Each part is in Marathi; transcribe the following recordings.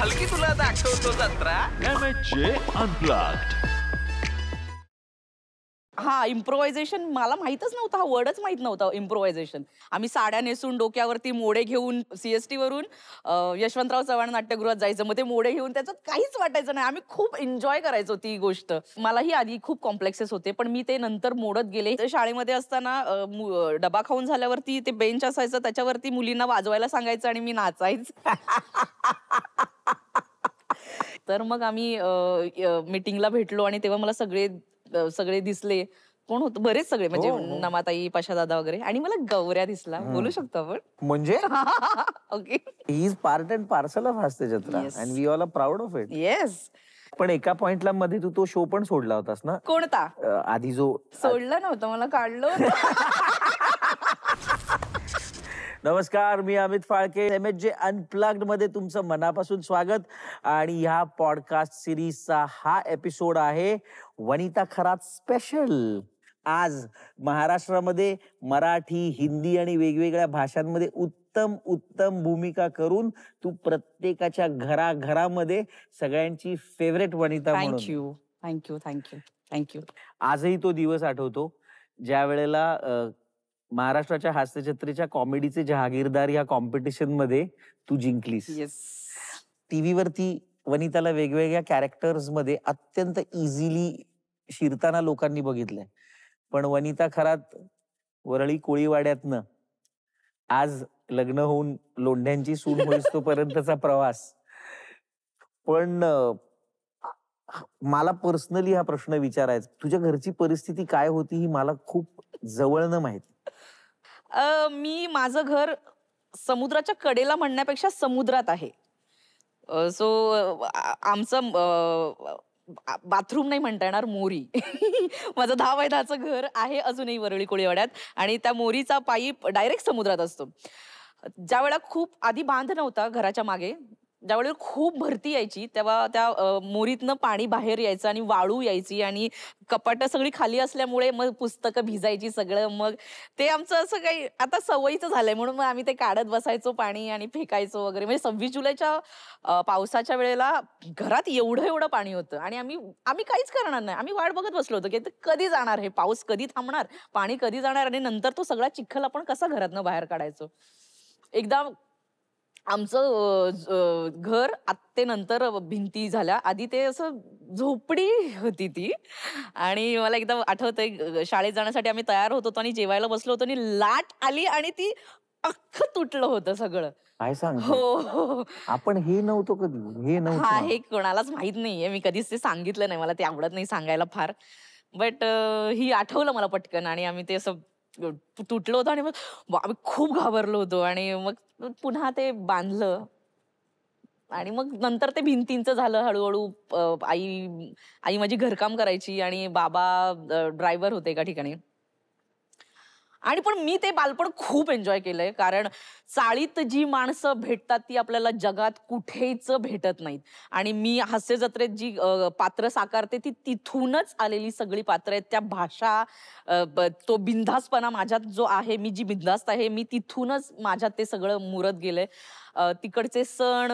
हलकी तुला दाखवतो जत्रा MHJ Unplugged. हा इम्प्रोव्हायझेशन मला माहितच नव्हता, हा वर्डच माहित नव्हता इम्प्रोव्हायझेशन. आम्ही साड्या नेसून डोक्यावरती मोडे घेऊन CST वरून यशवंतराव चव्हाण नाट्यगृहात जायचं. मग ते मोडे घेऊन त्याच्यात काहीच वाटायचं नाही. आम्ही खूप एन्जॉय करायचो ती गोष्ट. मलाही आधी खूप कॉम्प्लेक्सेस होते, पण मी ते नंतर मोडत गेले. शाळेमध्ये असताना डबा खाऊन झाल्यावरती ते बेंच असायचं, त्याच्यावरती मुलींना वाजवायला सांगायचं आणि मी नाचायचं. तर मग आम्ही मीटिंगला भेटलो आणि तेव्हा मला सगळे दिसले. कोण होतं, बरेच सगळे म्हणजे नमाताई, पाशादादा वगैरे, आणि मला गौऱ्या दिसला. बोलू शकतो आपण म्हणजे okay. He is part and parcel of Hasya Jatra and we all are proud of it. Yes. पण एका पॉइंटला मध्ये तू तो शो पण सोडला होतास ना? कोणता? आधी जो सोडलं नव्हतं, मला काढलं होतं. नमस्कार, मी अमित फाळके. MHJ अनप्लग्ड मध्ये तुमचं मनापासून स्वागत. आणि ह्या पॉडकास्ट सिरीजचा हा एपिसोड आहे वनिता खरात स्पेशल. आज महाराष्ट्रामध्ये मराठी, हिंदी आणि वेगवेगळ्या भाषांमध्ये उत्तम उत्तम भूमिका करून तू प्रत्येकाच्या घराघरामध्ये सगळ्यांची फेवरेट वनिता म्हणून. Thank you thank you thank you thank you. आजही तो दिवस आठवतो ज्या वेळेला महाराष्ट्राच्या हास्यजत्रेच्या कॉमेडीचे जहागीरदार या कॉम्पिटिशन मध्ये तू जिंकलीस. येस. टीव्हीवरती वनिताला वेगवेगळ्या कॅरेक्टर्स मध्ये अत्यंत इझिली शिरताना लोकांनी बघितलंय. पण वनिता खरात वरळी कोळीवाड्यातनं आज लग्न होऊन लोंढ्यांची सून होईस तोपर्यंतचा प्रवास. पण मला पर्सनली हा प्रश्न विचारायचा, तुझ्या घरची परिस्थिती काय होती ही मला खूप जवळनं माहिती. मी माझं घर समुद्राच्या कडेला म्हणण्यापेक्षा समुद्रात आहे. सो आमचं बाथरूम नाही म्हणता येणार, मोरी. माझं 10 बाय 10चं घर आहे अजूनही वरळी कोळीवाड्यात, आणि त्या मोरीचा पाईप डायरेक्ट समुद्रात असतो. ज्या वेळेला खूप आधी बांध नव्हता घराच्या मागे, ज्यावेळेला खूप भरती यायची तेव्हा त्या मोरीतनं पाणी बाहेर यायचं आणि वाळू यायची आणि कपाटं सगळी खाली असल्यामुळे मग पुस्तकं भिजायची सगळं. मग ते आमचं असं काही आता सवयीचं झालंय, म्हणून मग आम्ही ते काढत बसायचो पाणी आणि फेकायचो वगैरे. म्हणजे 26 जुलैच्या पावसाच्या वेळेला घरात एवढं पाणी होतं आणि आम्ही काहीच करणार नाही. आम्ही वाट बघत बसलो होतो की कधी जाणार हे पाऊस, कधी थांबणार, पाणी कधी जाणार, आणि नंतर तो सगळा चिखल आपण कसा घरातनं बाहेर काढायचो. एकदा आमचं घर आत्तेनंतर भिंती झाल्या, आधी ते असं झोपडी होती ती. आणि मला एकदा आठवतंय, शाळेत जाण्यासाठी आम्ही तयार होत होतो आणि जेवायला बसलो होतो आणि लाट आली आणि ती अख्खं तुटलं होतं सगळं. काय सांग? हो. आपण हे नव्हतो कधी, हे हा, नव्हतं. हे कोणालाच माहित नाहीये, मी कधीच ते सांगितलं नाही, मला ते आवडत नाही सांगायला फार. बट ही आठवलं मला पटकन, आणि आम्ही ते असं तुटलं होतं आणि मग आम्ही खूप घाबरलो होतो. आणि मग पुन्हा ते बांधलं आणि मग नंतर ते भिंतींचं झालं हळूहळू. आई माझी घरकाम करायची आणि बाबा ड्रायव्हर होते एका ठिकाणी. आणि पण मी ते बालपण खूप एन्जॉय केलंय, कारण चाळीत जी माणसं भेटतात ती आपल्याला जगात कुठेच भेटत नाहीत. आणि मी हास्य जत्रेत जी पात्र साकारते ती तिथूनच आलेली सगळी पात्र आहेत. त्या भाषा, तो बिनधास्तपणा माझ्यात जो आहे, मी जी बिनधास्त आहे, मी तिथूनच माझ्यात ते सगळं मुरत गेलंय. तिकडचे सण,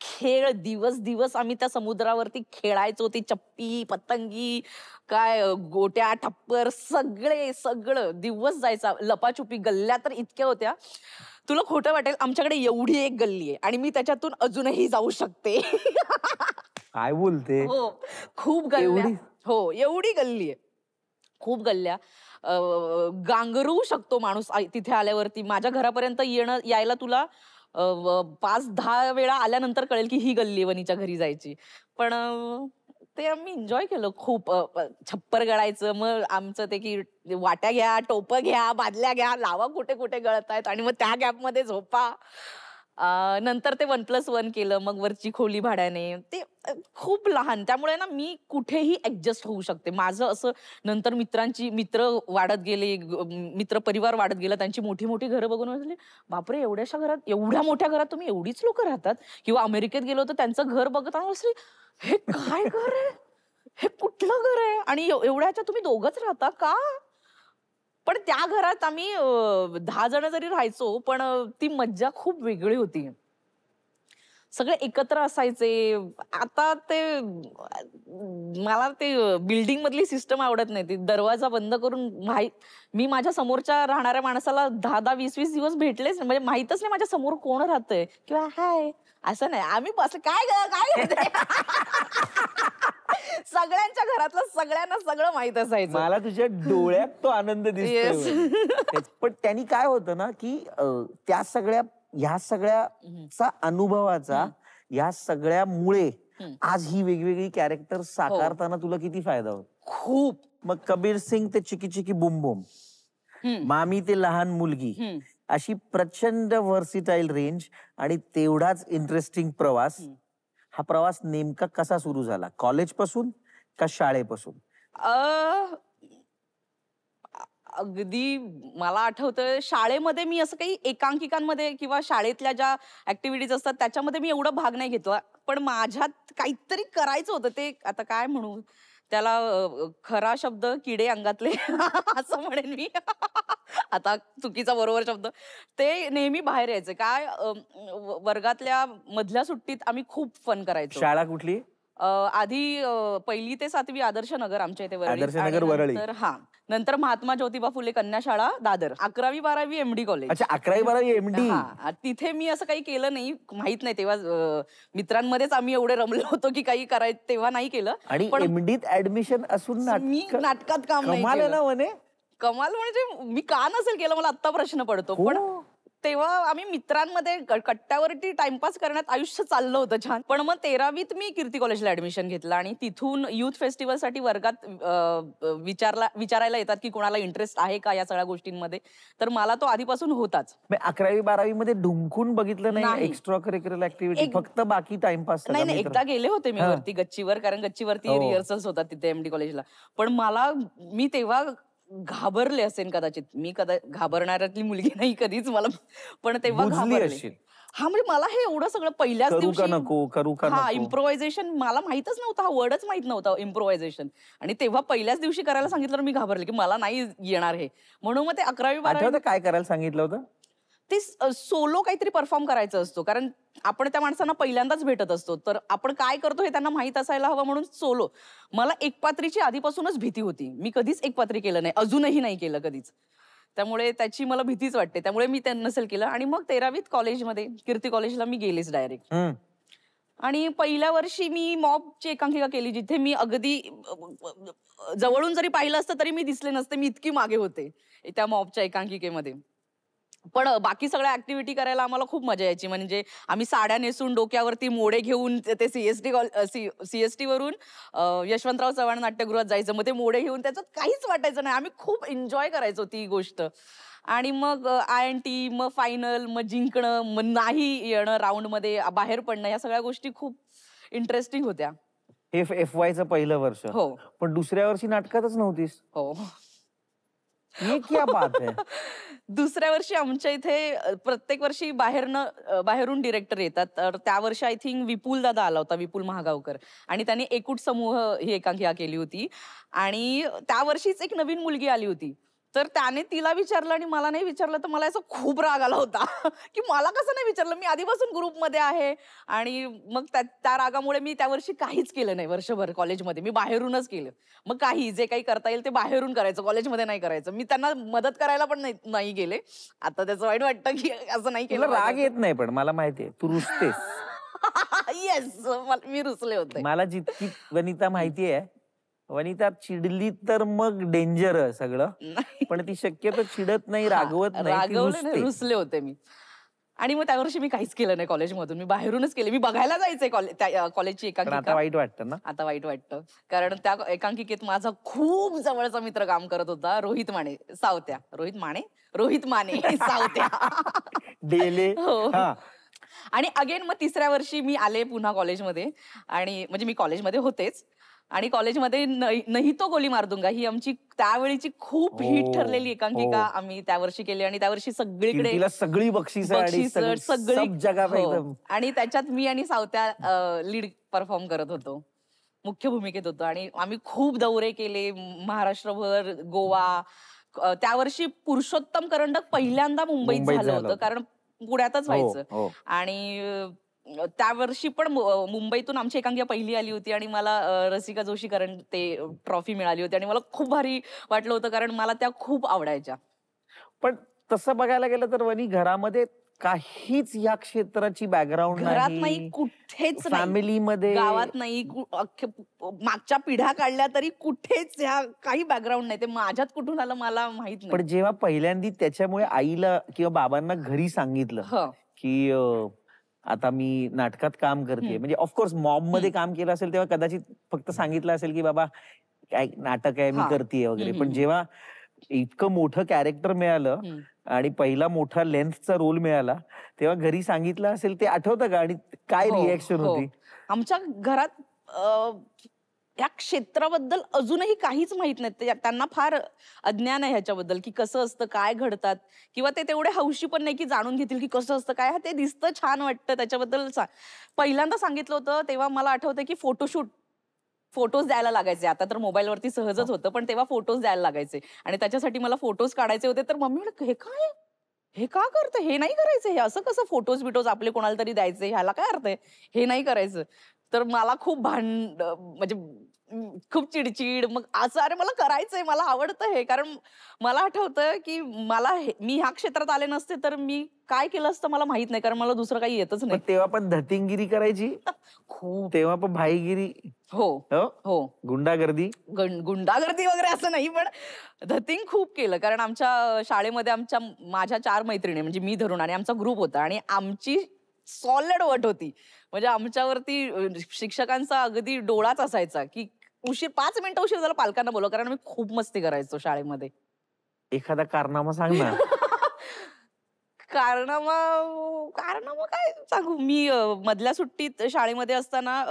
खेळ, दिवस आम्ही त्या समुद्रावरती खेळायचो. ती चप्पी, पतंगी, काय गोट्या, टप्पर, सगळं दिवस जायचा. लपाछुपी, गल्ल्या तर इतक्या होत्या, तुला खोटं वाटेल, आमच्याकडे एवढी एक गल्ली आहे आणि मी त्याच्यातून अजूनही जाऊ शकते. काय बोलते? हो, खूप गल्ल्या. हो, एवढी गल्ली आहे, खूप गल्ल्या. गांगरू शकतो माणूस तिथे आल्यावरती. माझ्या घरापर्यंत यायला तुला 5-10 वेळा आल्यानंतर कळेल की ही गल्ली वनीच्या घरी जायची. पण ते आम्ही एन्जॉय केलं खूप. छप्पर गळायचं, मग आमचं ते की वाट्या घ्या, टोपं घ्या, बादल्या घ्या, लावा कुठे कुठे गळतायत आणि मग त्या गॅपमध्ये झोपा. नंतर ते 1+1 केलं, मग वरची खोली भाड्याने. ते खूप लहान, त्यामुळे ना मी कुठेही ऍडजस्ट होऊ शकते. माझं असं नंतर मित्र वाढत गेले, मित्र परिवार वाढत गेला, त्यांची मोठी मोठी घरं बघून म्हटले, बापरे, एवढ्याशा घरात, एवढ्या मोठ्या घरात तुम्ही एवढीच लोक राहतात. किंवा अमेरिकेत गेलो तर त्यांचं घर बघताना हे काय घर आहे, हे कुठलं घर आहे, आणि एवढ्याच्या तुम्ही दोघंच राहता का? पण त्या घरात आम्ही 10 जण जरी राहायचो, पण ती मज्जा खूप वेगळी होती. सगळे एकत्र असायचे. आता ते मला ते बिल्डिंग मधली सिस्टम आवडत नाही. ती दरवाजा बंद करून मी माझ्या समोरच्या राहणाऱ्या माणसाला 10-10, 20-20 दिवस भेटलेच नाही. म्हणजे माहितच नाही माझ्या समोर कोण राहतंय किंवा हाय असं नाही. आम्ही बसले काय सगळ्यांच्या घरातलं सगळ्यांना सगळं माहित असायचं. मला तुझ्या डोळ्यात तो आनंद दिसतोय. पण त्यांनी काय होतं ना की त्या सगळ्या ह्या सगळ्याचा अनुभवाचा या सगळ्यामुळे आज ही वेगवेगळी कॅरेक्टर साकारताना तुला किती फायदा होतो? खूप. मग कबीर सिंग ते चिकी चिकी बुम बुम, मामी ते लहान मुलगी, अशी प्रचंड व्हर्सिटाईल रेंज आणि तेवढाच इंटरेस्टिंग प्रवास. हा प्रवास नेमका कसा सुरू झाला? कॉलेज पासून का शाळेपासून? अगदी मला आठवतं शाळेमध्ये मी असं काही एकांकिकांमध्ये किंवा शाळेतल्या ज्या ऍक्टिव्हिटीज असतात त्याच्यामध्ये मी एवढा भाग नाही घेतला. पण माझ्यात काहीतरी करायचं होतं. ते आता काय म्हणू त्याला, खरा शब्द किडे अंगातले असं म्हणेन मी. आता चुकीचा बरोबर शब्द. ते नेहमी बाहेर यायचे. काय वर्गातल्या मधल्या सुट्टीत आम्ही खूप फन करायचो. शाळा कुठली? आधी 1ली ते 7वी आदर्श नगर आमच्या इथे वरळी. आदर्श नगर वरळी. नंतर महात्मा ज्योतिबा फुले कन्या शाळा दादर. 11वी 12वी एमडी कॉलेज. अच्छा, 11वी 12वी एमडी. तिथे मी असं काही केलं नाही. माहित नाही तेव्हा मित्रांमध्येच आम्ही एवढे रमलो होतो की काही करायचं तेव्हा नाही केलं. आणि एमडीत ऍडमिशन असून मी नाटकात काम नाही केलं. कमाल म्हणजे मी का नसेल केलं मला आत्ता प्रश्न पडतो. पण तेव्हा आम्ही मित्रांमध्ये कट्ट्यावरती टाइमपास करण्यात आयुष्य चाललं होतं छान. पण मग 13वीत मी कीर्ती कॉलेजला ऍडमिशन घेतलं आणि तिथून युथ फेस्टिवलसाठी वर्गात विचारायला येतात की कोणाला इंटरेस्ट आहे का या सगळ्या गोष्टींमध्ये. तर मला तो आधीपासून होताच. 11वी 12वी मध्ये ढुंकून बघितलं नाही एक्स्ट्रा करिक्युलर ऍक्टिव्हिटी, फक्त बाकी टाइमपास? नाही, एकदा गेले होते मी वरती गच्चीवर, कारण गच्चीवरती रिहर्सल्स होतात तिथे एमडी कॉलेजला. पण मी तेव्हा घाबरले असेल कदाचित. मी घाबरणाऱ्यातली मुलगी नाही कधीच मला, पण तेव्हा घाबरले. हा म्हणजे मला हे एवढं सगळं पहिल्याच दिवशी इम्प्रोव्हायझेशन मला माहितच नव्हतं. हा वर्डच माहित नव्हता इम्प्रोव्हायझेशन. आणि तेव्हा पहिल्याच दिवशी करायला सांगितलं मी घाबरले की मला नाही येणार हे. म्हणून मग ते 11वी 12वी काय करायला सांगितलं होतं? ते सोलो काहीतरी परफॉर्म करायचं असतो, कारण आपण त्या माणसांना पहिल्यांदाच भेटत असतो. तर आपण काय करतो हे त्यांना माहित असायला हवं म्हणून सोलो. मला एकपात्रीची आधीपासूनच भीती होती. मी कधीच एकपात्री केलं नाही, अजूनही नाही केलं कधीच. त्यामुळे त्याची मला भीतीच वाटते. त्यामुळे मी ते नसेल केलं. आणि मग 13वीत कॉलेजमध्ये कीर्ती कॉलेजला मी गेलेच डायरेक्ट. आणि पहिल्या वर्षी मी मॉबची एकांकिका केली, जिथे मी अगदी जवळून जरी पाहिलं असतं तरी मी दिसले नसते. मी इतकी मागे होते त्या मॉबच्या एकांकिकेमध्ये. पण बाकी सगळ्या ऍक्टिव्हिटी करायला आम्हाला खूप मजा यायची. म्हणजे आम्ही साड्या नेसून डोक्यावरती मोडे घेऊन ते सीएसटी वरून यशवंतराव चव्हाण नाट्यगृहात जायचं. मग ते मोडे घेऊन त्याच्यात काहीच वाटायचं नाही. आम्ही खूप एन्जॉय करायचो ती गोष्ट. आणि मग INT, मग फायनल, मग जिंकणं, मग नाही येणं राऊंडमध्ये, बाहेर पडणं, या सगळ्या गोष्टी खूप इंटरेस्टिंग होत्या. हे FYचं पहिलं वर्ष. हो. पण दुसऱ्या वर्षी नाटकातच नव्हतीस? हो. ये क्या बात है. दुसऱ्या वर्षी आमच्या इथे प्रत्येक वर्षी बाहेरून डिरेक्टर येतात. तर त्या वर्षी आय थिंक विपुल दादा आला होता, विपुल महागावकर. आणि त्यांनी एकूट समूह ही एकांकिका केली होती. आणि त्या वर्षीच एक नवीन मुलगी आली होती. तर त्याने तिला विचारलं आणि मला नाही विचारलं. तर मला असं खूप राग आला होता की मला कसं नाही विचारलं, मी आधीपासून ग्रुपमध्ये आहे. आणि मग त्या रागामुळे मी त्या वर्षी काहीच केलं नाही वर्षभर कॉलेजमध्ये. मी बाहेरूनच केलं. मग काही जे काही करता येईल ते बाहेरून करायचं, कॉलेजमध्ये नाही करायचं. मी त्यांना मदत करायला पण नाही गेले. आता त्याचं वाईट वाटतं की असं नाही केलं. राग येत नाही, पण मला माहितीये तू रुसतेस. येस, मी रुसले होते. मला जितकी वनिता माहितीये, वनिता चिडली तर मग डेंजर सगळं. पण ती शक्यतो चिडत नाही, रागवत नाही, रुसले होते मी. आणि मग त्या वर्षी मी काहीच केलं नाही कॉलेजमधून. मी बाहेरूनच केले. मी बघायला जायचंय कॉलेजची एकांकिका. आता वाईट वाटतं ना? आता वाईट वाटतं, कारण त्या एकांकिकेत माझा खूप जवळचा मित्र काम करत होता, रोहित माने सावत्या. रोहित माने सावत्या डेले. आणि अगेन मग तिसऱ्या वर्षी मी आले पुन्हा कॉलेजमध्ये. आणि म्हणजे मी कॉलेजमध्ये होतेच. आणि कॉलेजमध्ये नहीं तो गोली मार दूंगा ही आमची त्यावेळीची खूप हिट ठरलेली एकांकिका आम्ही त्या वर्षी केली. आणि त्या वर्षी सगळीकडे सगळी बक्षीस सगळी. आणि त्याच्यात मी आणि सावत्या लीड परफॉर्म करत होतो, मुख्य भूमिकेत होतो. आणि आम्ही खूप दौरे केले महाराष्ट्रभर, गोवा. त्या वर्षी पुरुषोत्तम करंडक पहिल्यांदा मुंबईत झालं होतं, कारण पुण्यातच व्हायचं. आणि त्या वर्षी पण मुंबईतून आमची एकांकिका पहिली आली होती आणि मला रसिका जोशी कारण ते ट्रॉफी मिळाली होती आणि मला खूप भारी वाटलं होतं कारण मला त्या खूप आवडायच्या. पण तसं बघायला गेलं तर वनी घरामध्ये काहीच या क्षेत्राची बॅकग्राऊंड घरात नाही, कुठेच नाही, फॅमिलीमध्ये गावात नाही, मागच्या पिढ्या काढल्या तरी कुठेच ह्या काही बॅकग्राऊंड नाही. ते माझ्यात कुठून आलं मला माहित नाही. पण जेव्हा पहिल्यांदा त्याच्यामुळे आईला किंवा बाबांना घरी सांगितलं की आता मी नाटकात काम करते, म्हणजे ऑफकोर्स मॉब मध्ये काम केलं असेल तेव्हा कदाचित फक्त सांगितलं असेल की बाबा काय नाटक आहे मी करते वगैरे, पण जेव्हा इतकं मोठं कॅरेक्टर मिळालं आणि पहिला मोठा लेंथचा रोल मिळाला तेव्हा घरी सांगितलं असेल, ते आठवतं का आणि काय रिएक्शन होती? आमच्या घरात या क्षेत्राबद्दल अजूनही काहीच माहित नाही. त्यांना फार अज्ञान आहे ह्याच्याबद्दल की कसं असतं, काय घडतात, किंवा ते तेवढे हौशी पण नाही की जाणून घेतील की कसं असतं काय. ते दिसतं, छान वाटतं, त्याच्याबद्दल पहिल्यांदा सांगितलं होतं तेव्हा मला आठवतं की फोटोज द्यायला लागायचे. आता तर मोबाईलवरती सहजच होतं, पण तेव्हा फोटोज द्यायला लागायचे आणि त्याच्यासाठी मला फोटोज काढायचे होते. तर मम्मी म्हणे हे काय, हे का करते, हे नाही करायचं, हे असं कसं फोटोज आपले कोणाला तरी द्यायचे, ह्याला काय अर्थ आहे, हे नाही करायचं. तर मला खूप म्हणजे खूप चिडचिड, मग असं अरे मला करायचंय, मला आवडतं हे. कारण मला आठवतं की मी ह्या क्षेत्रात आले नसते तर मी काय केलं असतं मला माहित नाही, कारण मला दुसरं काही येतच नाही. तेव्हा पण धतिंगिरी करायची खूप, तेव्हा पण भाईगिरी, हो हो, गुंडागर्दी गुंडागर्दी वगैरे असं नाही, पण धतिंग खूप केलं. कारण आमच्या शाळेमध्ये माझ्या 4 मैत्रिणी म्हणजे मी धरून आणि आमचा ग्रुप होता आणि आमची सॉलिड वट होती. म्हणजे आमच्यावरती शिक्षकांचा अगदी डोळाच असायचा की 5 मिनिटं उशीर झाला पालकांना बोलव, कारण आम्ही खूप मस्ती करायचो शाळेमध्ये. एखादा कारनामा सांग ना. कारनामा काय सांगू मी. मधल्या सुट्टीत शाळेमध्ये असताना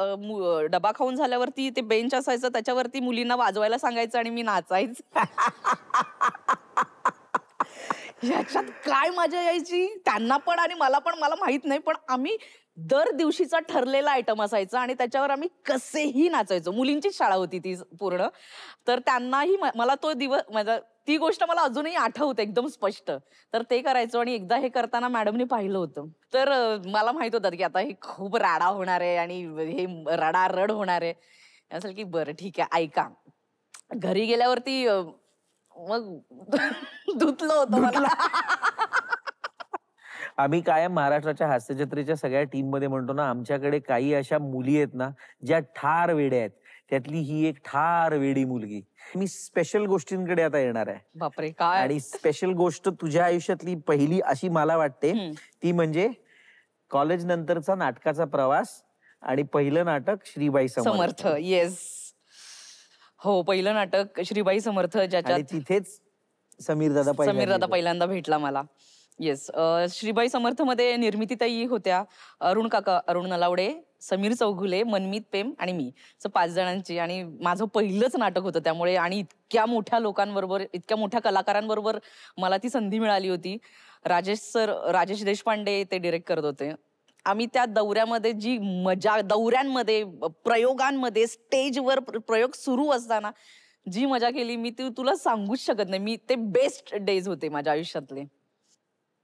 डबा खाऊन झाल्यावरती ते बेंच असायचं, त्याच्यावरती मुलींना वाजवायला सांगायचं आणि मी नाचायचं. ह्याच्यात काय मजा यायची त्यांना पण आणि मला पण, मला माहित नाही, पण आम्ही दर दिवशीचा ठरलेला आयटम असायचा आणि त्याच्यावर आम्ही कसेही नाचायचो. मुलींचीच शाळा होती ती पूर्ण, तर त्यांनाही मला तो दिवस, ती गोष्ट मला अजूनही आठवते एकदम स्पष्ट. तर ते करायचो आणि एकदा हे करताना मॅडमने पाहिलं होतं. तर मला माहित होतं की आता हे खूप राडा होणार आहे आणि हे रडारड होणार आहे. असेल की बरं ठीक आहे ऐका. घरी गेल्यावरती मग धुतलं होतं मला. आम्ही कायम महाराष्ट्राच्या हास्यजत्रेच्या सगळ्या टीम मध्ये म्हणतो ना, आमच्याकडे काही अशा मुली आहेत ना ज्या ठार वेड्या आहेत, त्यातली ही एक ठार वेडी मुलगी. मी स्पेशल गोष्टींकडे आता येणार आहे. बापरे काय. आणि स्पेशल गोष्ट तुझ्या आयुष्यातली पहिली अशी मला वाटते ती म्हणजे कॉलेज नंतरचा नाटकाचा प्रवास आणि पहिलं नाटक श्रीबाई समर्थ. येस, हो, पहिलं नाटक श्रीबाई समर्थ, ज्याच्यात तिथेच समीर दादा पहिल्यांदा भेटला मला. येस, श्रीबाई समर्थ मध्ये निर्मितीताई होत्या, अरुण काका, अरुण नलावडे, समीर चौगुले, मनमीत पेम आणि मी, 5 जणांची. आणि माझं पहिलंच नाटक होतं त्यामुळे, आणि इतक्या मोठ्या लोकांबरोबर, इतक्या मोठ्या कलाकारांबरोबर मला ती संधी मिळाली होती. राजेश देशपांडे ते डिरेक्ट करत होते. आम्ही त्या दौऱ्यामध्ये जी मजा, दौऱ्यांमध्ये, प्रयोगांमध्ये, स्टेजवर प्रयोग सुरू असताना जी मजा केली मी ती तुला सांगूच शकत नाही. ते बेस्ट डेज होते माझ्या आयुष्यातले.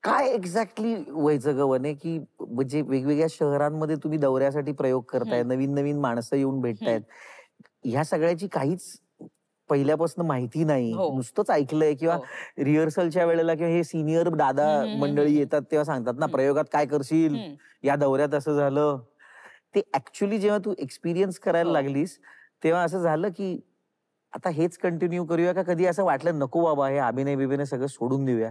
काय एक्झॅक्टली व्हायचं गवने की म्हणजे वेगवेगळ्या शहरांमध्ये तुम्ही दौऱ्यासाठी प्रयोग करताय, नवीन नवीन माणसं येऊन भेटतायत, ह्या सगळ्याची काहीच पहिल्यापासून माहिती नाही, नुसतंच ऐकलंय किंवा रिहर्सलच्या वेळेला किंवा हे सिनियर दादा मंडळी येतात तेव्हा सांगतात ना प्रयोगात काय करशील, या दौऱ्यात असं झालं. ते ऍक्च्युअली जेव्हा तू एक्सपिरियन्स करायला लागलीस तेव्हा असं झालं की आता हेच कंटिन्यू करूया, का कधी असं वाटलं नको बाबा हे अभिनय बिभिनय सगळं सोडून देऊया?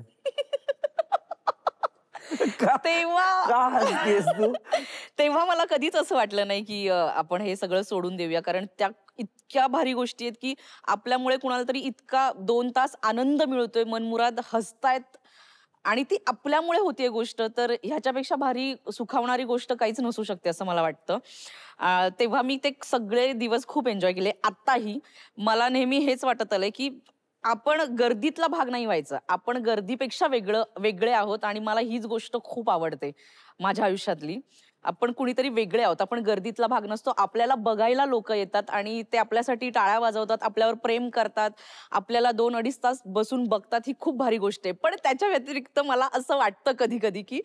तेव्हा मला कधीच असं वाटलं नाही की आपण हे सगळं सोडून देऊया, कारण त्या इतक्या भारी गोष्टी आहेत की आपल्यामुळे कुणाला तरी इतका 2 तास आनंद मिळतोय, मनमुराद हसतायत, आणि ती आपल्यामुळे होतीये गोष्ट, तर ह्याच्यापेक्षा भारी सुखावणारी गोष्ट काहीच नसू शकते असं मला वाटतं. तेव्हा मी ते सगळे दिवस खूप एन्जॉय केले. आत्ताही मला नेहमी हेच वाटत आलंय की आपण गर्दीतला भाग नाही व्हायचा, आपण गर्दीपेक्षा वेगळे आहोत, आणि मला हीच गोष्ट खूप आवडते माझ्या आयुष्यातली. आपण कुणीतरी वेगळे आहोत, आपण गर्दीतला भाग नसतो. आपल्याला बघायला लोक येतात आणि ते आपल्यासाठी टाळ्या वाजवतात, आपल्यावर प्रेम करतात, आपल्याला 2-2.5 तास बसून बघतात. ही खूप भारी गोष्ट आहे. पण त्याच्या व्यतिरिक्त मला असं वाटतं कधी कधी की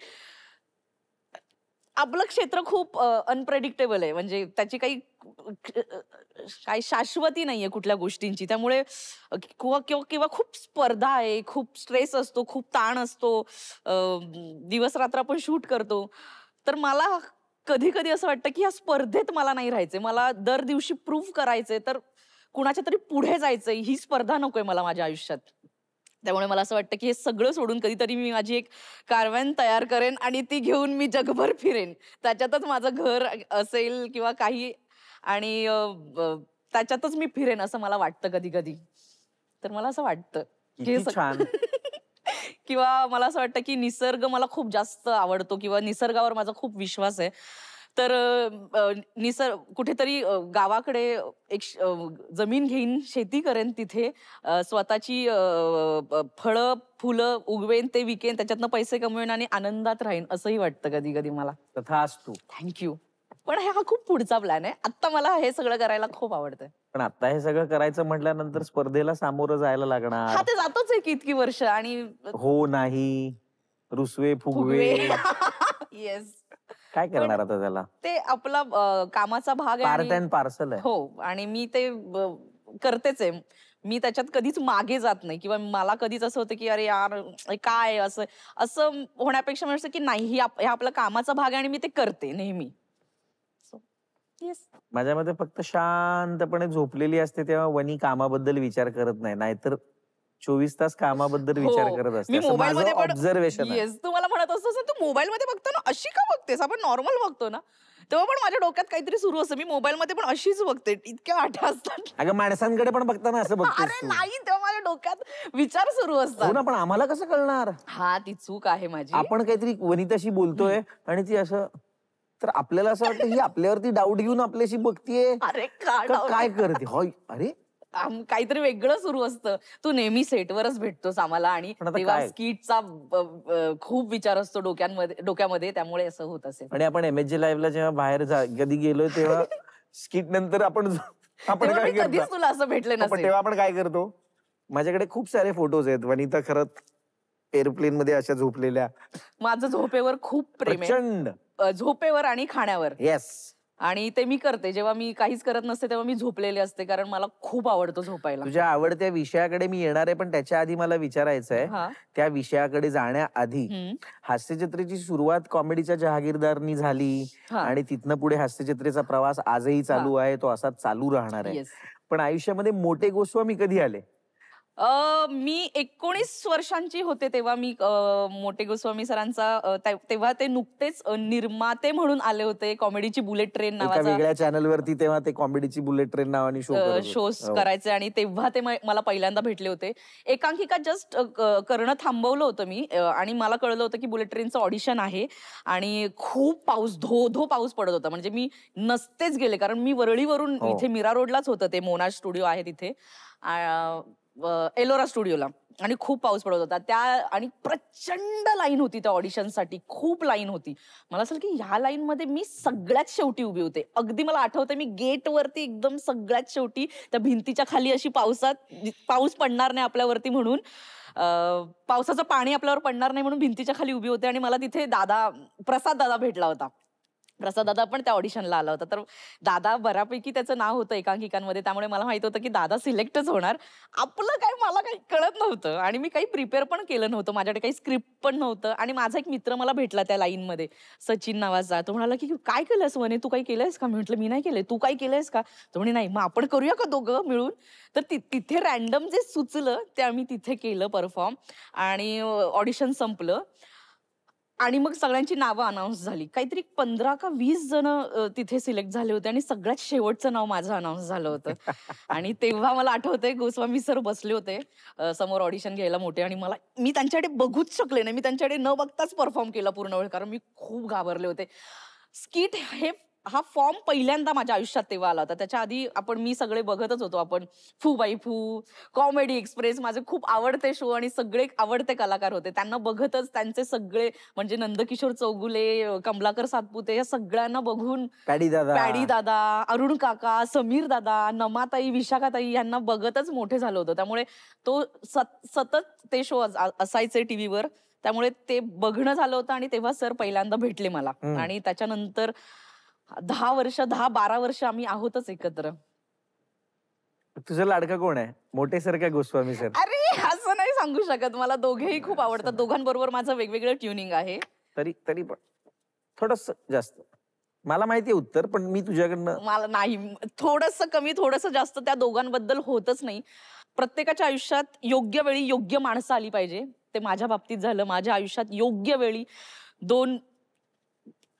आपलं क्षेत्र खूप अनप्रेडिक्टेबल आहे. म्हणजे त्याची काही शाश्वती नाहीये कुठल्या गोष्टींची. त्यामुळे किंवा किंवा किंवा खूप स्पर्धा आहे, खूप स्ट्रेस असतो, खूप ताण असतो. दिवस-रात्र आपण शूट करतो. तर मला कधी-कधी असं वाटतं, की या स्पर्धेत मला नाही राहायचंय. मला दर दिवशी प्रूव्ह करायचंय, तर कुणाच्या तरी पुढे जायचंय. ही स्पर्धा नकोय मला माझ्या आयुष्यात. त्यामुळे मला असं वाटतं, की हे सगळं सोडून कधीतरी मी माझी एक कारव्हॅन तयार करेन आणि ती घेऊन मी जगभर फिरेन. त्याच्यातच माझं घर असेल किंवा काही आणि त्याच्यातच मी फिरेन असं मला वाटतं कधी-कधी. तर मला असं वाटतं, की किती छान. किंवा मला असं वाटतं, की निसर्ग मला खूप जास्त आवडतो किंवा निसर्गावर माझा खूप विश्वास आहे. तर कुठेतरी गावाकडे जमीन घेईन, शेती करेन तिथे. स्वतःची फळं, फुलं उगवेन, ते विकेन, त्याच्यातनं पैसे कमवेन आणि आनंदात राहीन असंही वाटतं कधी-कधी मला. तथास्तु. Thank you. पण हा खूप पुढचा प्लॅन आहे. आत्ता मला हे सगळं करायला खूप आवडतंय. पण आता हे सगळं करायचं म्हटल्यानंतर स्पर्धेला सामोरं जायला हा लागणार. ते जातोच आहे की इतकी वर्ष आणि हो नाही, रुसवे फुगवे. येस. काय करणार आता त्याला? ते आपला कामाचा भाग आहे पार्ट आणि अँड पार्सल आहे. हो आणि मी ते करतेच आहे. मी त्याच्यात कधीच मागे जात नाही किंवा मला कधीच असं होतं की अरे यार हे काय आहे असं असं होण्यापेक्षा म्हणजे असं की नाही हे आपला कामाचा भाग आहे आणि मी ते करते नेहमी. येस. माझ्या मते फक्त शांतपणे झोपलेली असते तेव्हा वनी कामाबद्दल विचार करत नाही, नाहीतर 24 तास कामाबद्दल विचार करत असते. मी असं मोबाईल माझं मध्ये पण ऑब्झर्वेशन आहे. येस तू मला म्हणत असतोस ना, तू मोबाईल मध्ये बघतो ना अशी का बघतेस आपण नॉर्मल बघतो ना तेव्हा पण माझ्या डोक्यात काहीतरी सुरू असतं मी मोबाईल मध्ये पण अशीच बघते इतक्या आठ्या असतात. अगं माणसांकडे पण बघताना असं बघतेस अरे तू. नाही तेव्हा माझ्या डोक्यात विचार सुरू हो असतात. ना, पण आम्हाला कसं कळणार? हा ती चूक आहे माझी. आपण काहीतरी वनिताशी बोलतोय आणि ती असं, तर आपल्याला असं वाटतं ही आपल्यावरती डाऊट घेऊन आपल्याशी बघतीये अरे का काय करते. होय, अरे काहीतरी वेगळं सुरू असतं. तू नेहमी सेटवरच भेटतोस आम्हाला आणि पण आता तेव्हा काय? स्किटचा खूप विचार असतो डोक्यामध्ये त्यामुळे असं होत असेल. आणि आपण MSG लाईव्हला जेव्हा बाहेर कधी गेलोय तेव्हा स्किट नंतर आपण तेव्हा काय मी कधीच करतो? तुला असं भेटले पण नसेल. तेव्हा आपण काय करतो? माझ्याकडे खूप सारे फोटोज आहेत वनिता खरंच एअरप्लेन मध्ये अशा झोपलेल्या. माझं झोपेवर खूप प्रेम आहे. प्रचंड. झोपेवर आणि खाण्यावर. येस. आणि ते मी करते जेव्हा मी काहीच करत नसते तेव्हा मी झोपलेले असते कारण मला खूप आवडतं झोपायला. तुझ्या आवडत्या विषयाकडे मी येणार आहे, पण त्याच्या आधी मला विचारायचं आहे, हा. त्या विषयाकडे जाण्याआधी हम्म. हास्यचित्रेची सुरुवात कॉमेडीच्या जहागीरदारनी झाली हा. आणि तिथनं पुढे हास्यचित्रेचा प्रवास आजही चालू आहे, तो असाच चालू राहणार आहे. Yes. पण आयुष्यामध्ये मोठे गोस्वामी कधी आले? मी 19 वर्षांची होते तेव्हा मी मोठे गोस्वामी सरांचा तेव्हा ते नुकतेच निर्माते म्हणून आले होते कॉमेडीची बुलेट ट्रेन एका नावाचा वेगळ्या चॅनल वरती तेव्हा ते कॉमेडीची बुलेट ट्रेन नावाने शोज हो. करायचे आणि तेव्हा ते मला पहिल्यांदा भेटले होते. एकांकिका जस्ट करणं थांबवलं होतं मी आणि मला कळलं होतं की बुलेट ट्रेनचं ऑडिशन आहे आणि खूप पाऊस धो पाऊस पडत होता. म्हणजे मी नसतेच गेले कारण मी वरळीवरून हो. इथे मीरा रोडलाच होतं ते मोनाज स्टुडिओ आहे तिथे एलोरा स्टुडिओला आणि खूप पाऊस पडत होता त्या आणि प्रचंड लाईन होती त्या ऑडिशनसाठी. खूप लाईन होती. मला असं की ह्या लाईन मध्ये मी सगळ्यात शेवटी उभी होते. अगदी मला आठवतं मी गेट वरती एकदम सगळ्यात शेवटी त्या भिंतीच्या खाली अशी पाऊस पडणार नाही आपल्यावरती म्हणून पावसाचं पाणी आपल्यावर पडणार नाही म्हणून भिंतीच्या खाली उभी होते आणि मला तिथे प्रसाद दादा भेटला होता. प्रसाद दादा पण त्या ऑडिशनला आला होता. तर दादा बऱ्यापैकी त्याचं नाव होतं एकांकिकांमध्ये त्यामुळे मला माहित होतं की दादा सिलेक्टच होणार. आपलं काय मला काही कळत नव्हतं आणि मी काही प्रिपेअर पण केलं नव्हतं. माझ्याकडे काही स्क्रिप्ट पण नव्हतं आणि माझा एक मित्र मला भेटला त्या लाईनमध्ये सचिन नावाचा. तो म्हणाला की काय केलंस वने तू काही केलंयस का? मी म्हटलं मी नाही केलंय. तू काही केलंयस का? तो म्हणे नाही मग आपण करूया का दोघं मिळून? तर तिथे रॅन्डम जे सुचलं ते आम्ही तिथे केलं परफॉर्म आणि ऑडिशन संपलं. आणि मग सगळ्यांची नावं अनाऊन्स झाली. काहीतरी 15 का 20 जण तिथे सिलेक्ट झाले होते आणि सगळ्यात शेवटचं नाव माझं अनाऊन्स झालं होतं. आणि तेव्हा मला आठवतंय गोस्वामी सर बसले होते समोर ऑडिशन घ्यायला मोठे आणि मी त्यांच्याकडे बघूच शकले नाही. मी त्यांच्याकडे न बघताच परफॉर्म केला पूर्ण वेळ कारण मी खूप घाबरले होते. स्किट हा फॉर्म पहिल्यांदा माझ्या आयुष्यात तेव्हा आला होता. त्याच्या आधी मी सगळे बघतच होतो आपण फू बाई फू, कॉमेडी एक्सप्रेस माझे खूप आवडते शो आणि सगळे आवडते कलाकार होते. त्यांना बघतच त्यांचे सगळे म्हणजे नंदकिशोर चौगुले, कमलाकर सातपुते या सगळ्यांना बघून पॅडी दादा, अरुण काका, समीर दादा, नमाताई, विशाखाताई यांना बघतच मोठे झालं होतं. त्यामुळे तो सतत ते शो असायचे टीव्हीवर. त्यामुळे ते बघणं झालं होतं आणि तेव्हा सर पहिल्यांदा भेटले मला आणि त्याच्यानंतर 10-12 वर्ष आम्ही आहोतच एकत्र. तुझं लाडका कोण आहे, मोठे सर का गोस्वामी सर? अरे असं नाही सांगू शकत, मला दोघेही खूप आवडतात. दोघांबरोबर माझं वेगवेगळं ट्युनिंग आहे. तरी तरी पण थोडस जास्त. मला माहितीये उत्तर, पण मी तुझ्याकडनं मला नाही, थोडस कमी थोडस जास्त त्या दोघांबद्दल होतच नाही. प्रत्येकाच्या आयुष्यात योग्य वेळी योग्य माणसं आली पाहिजे. ते माझ्या बाबतीत झालं. माझ्या आयुष्यात योग्य वेळी 2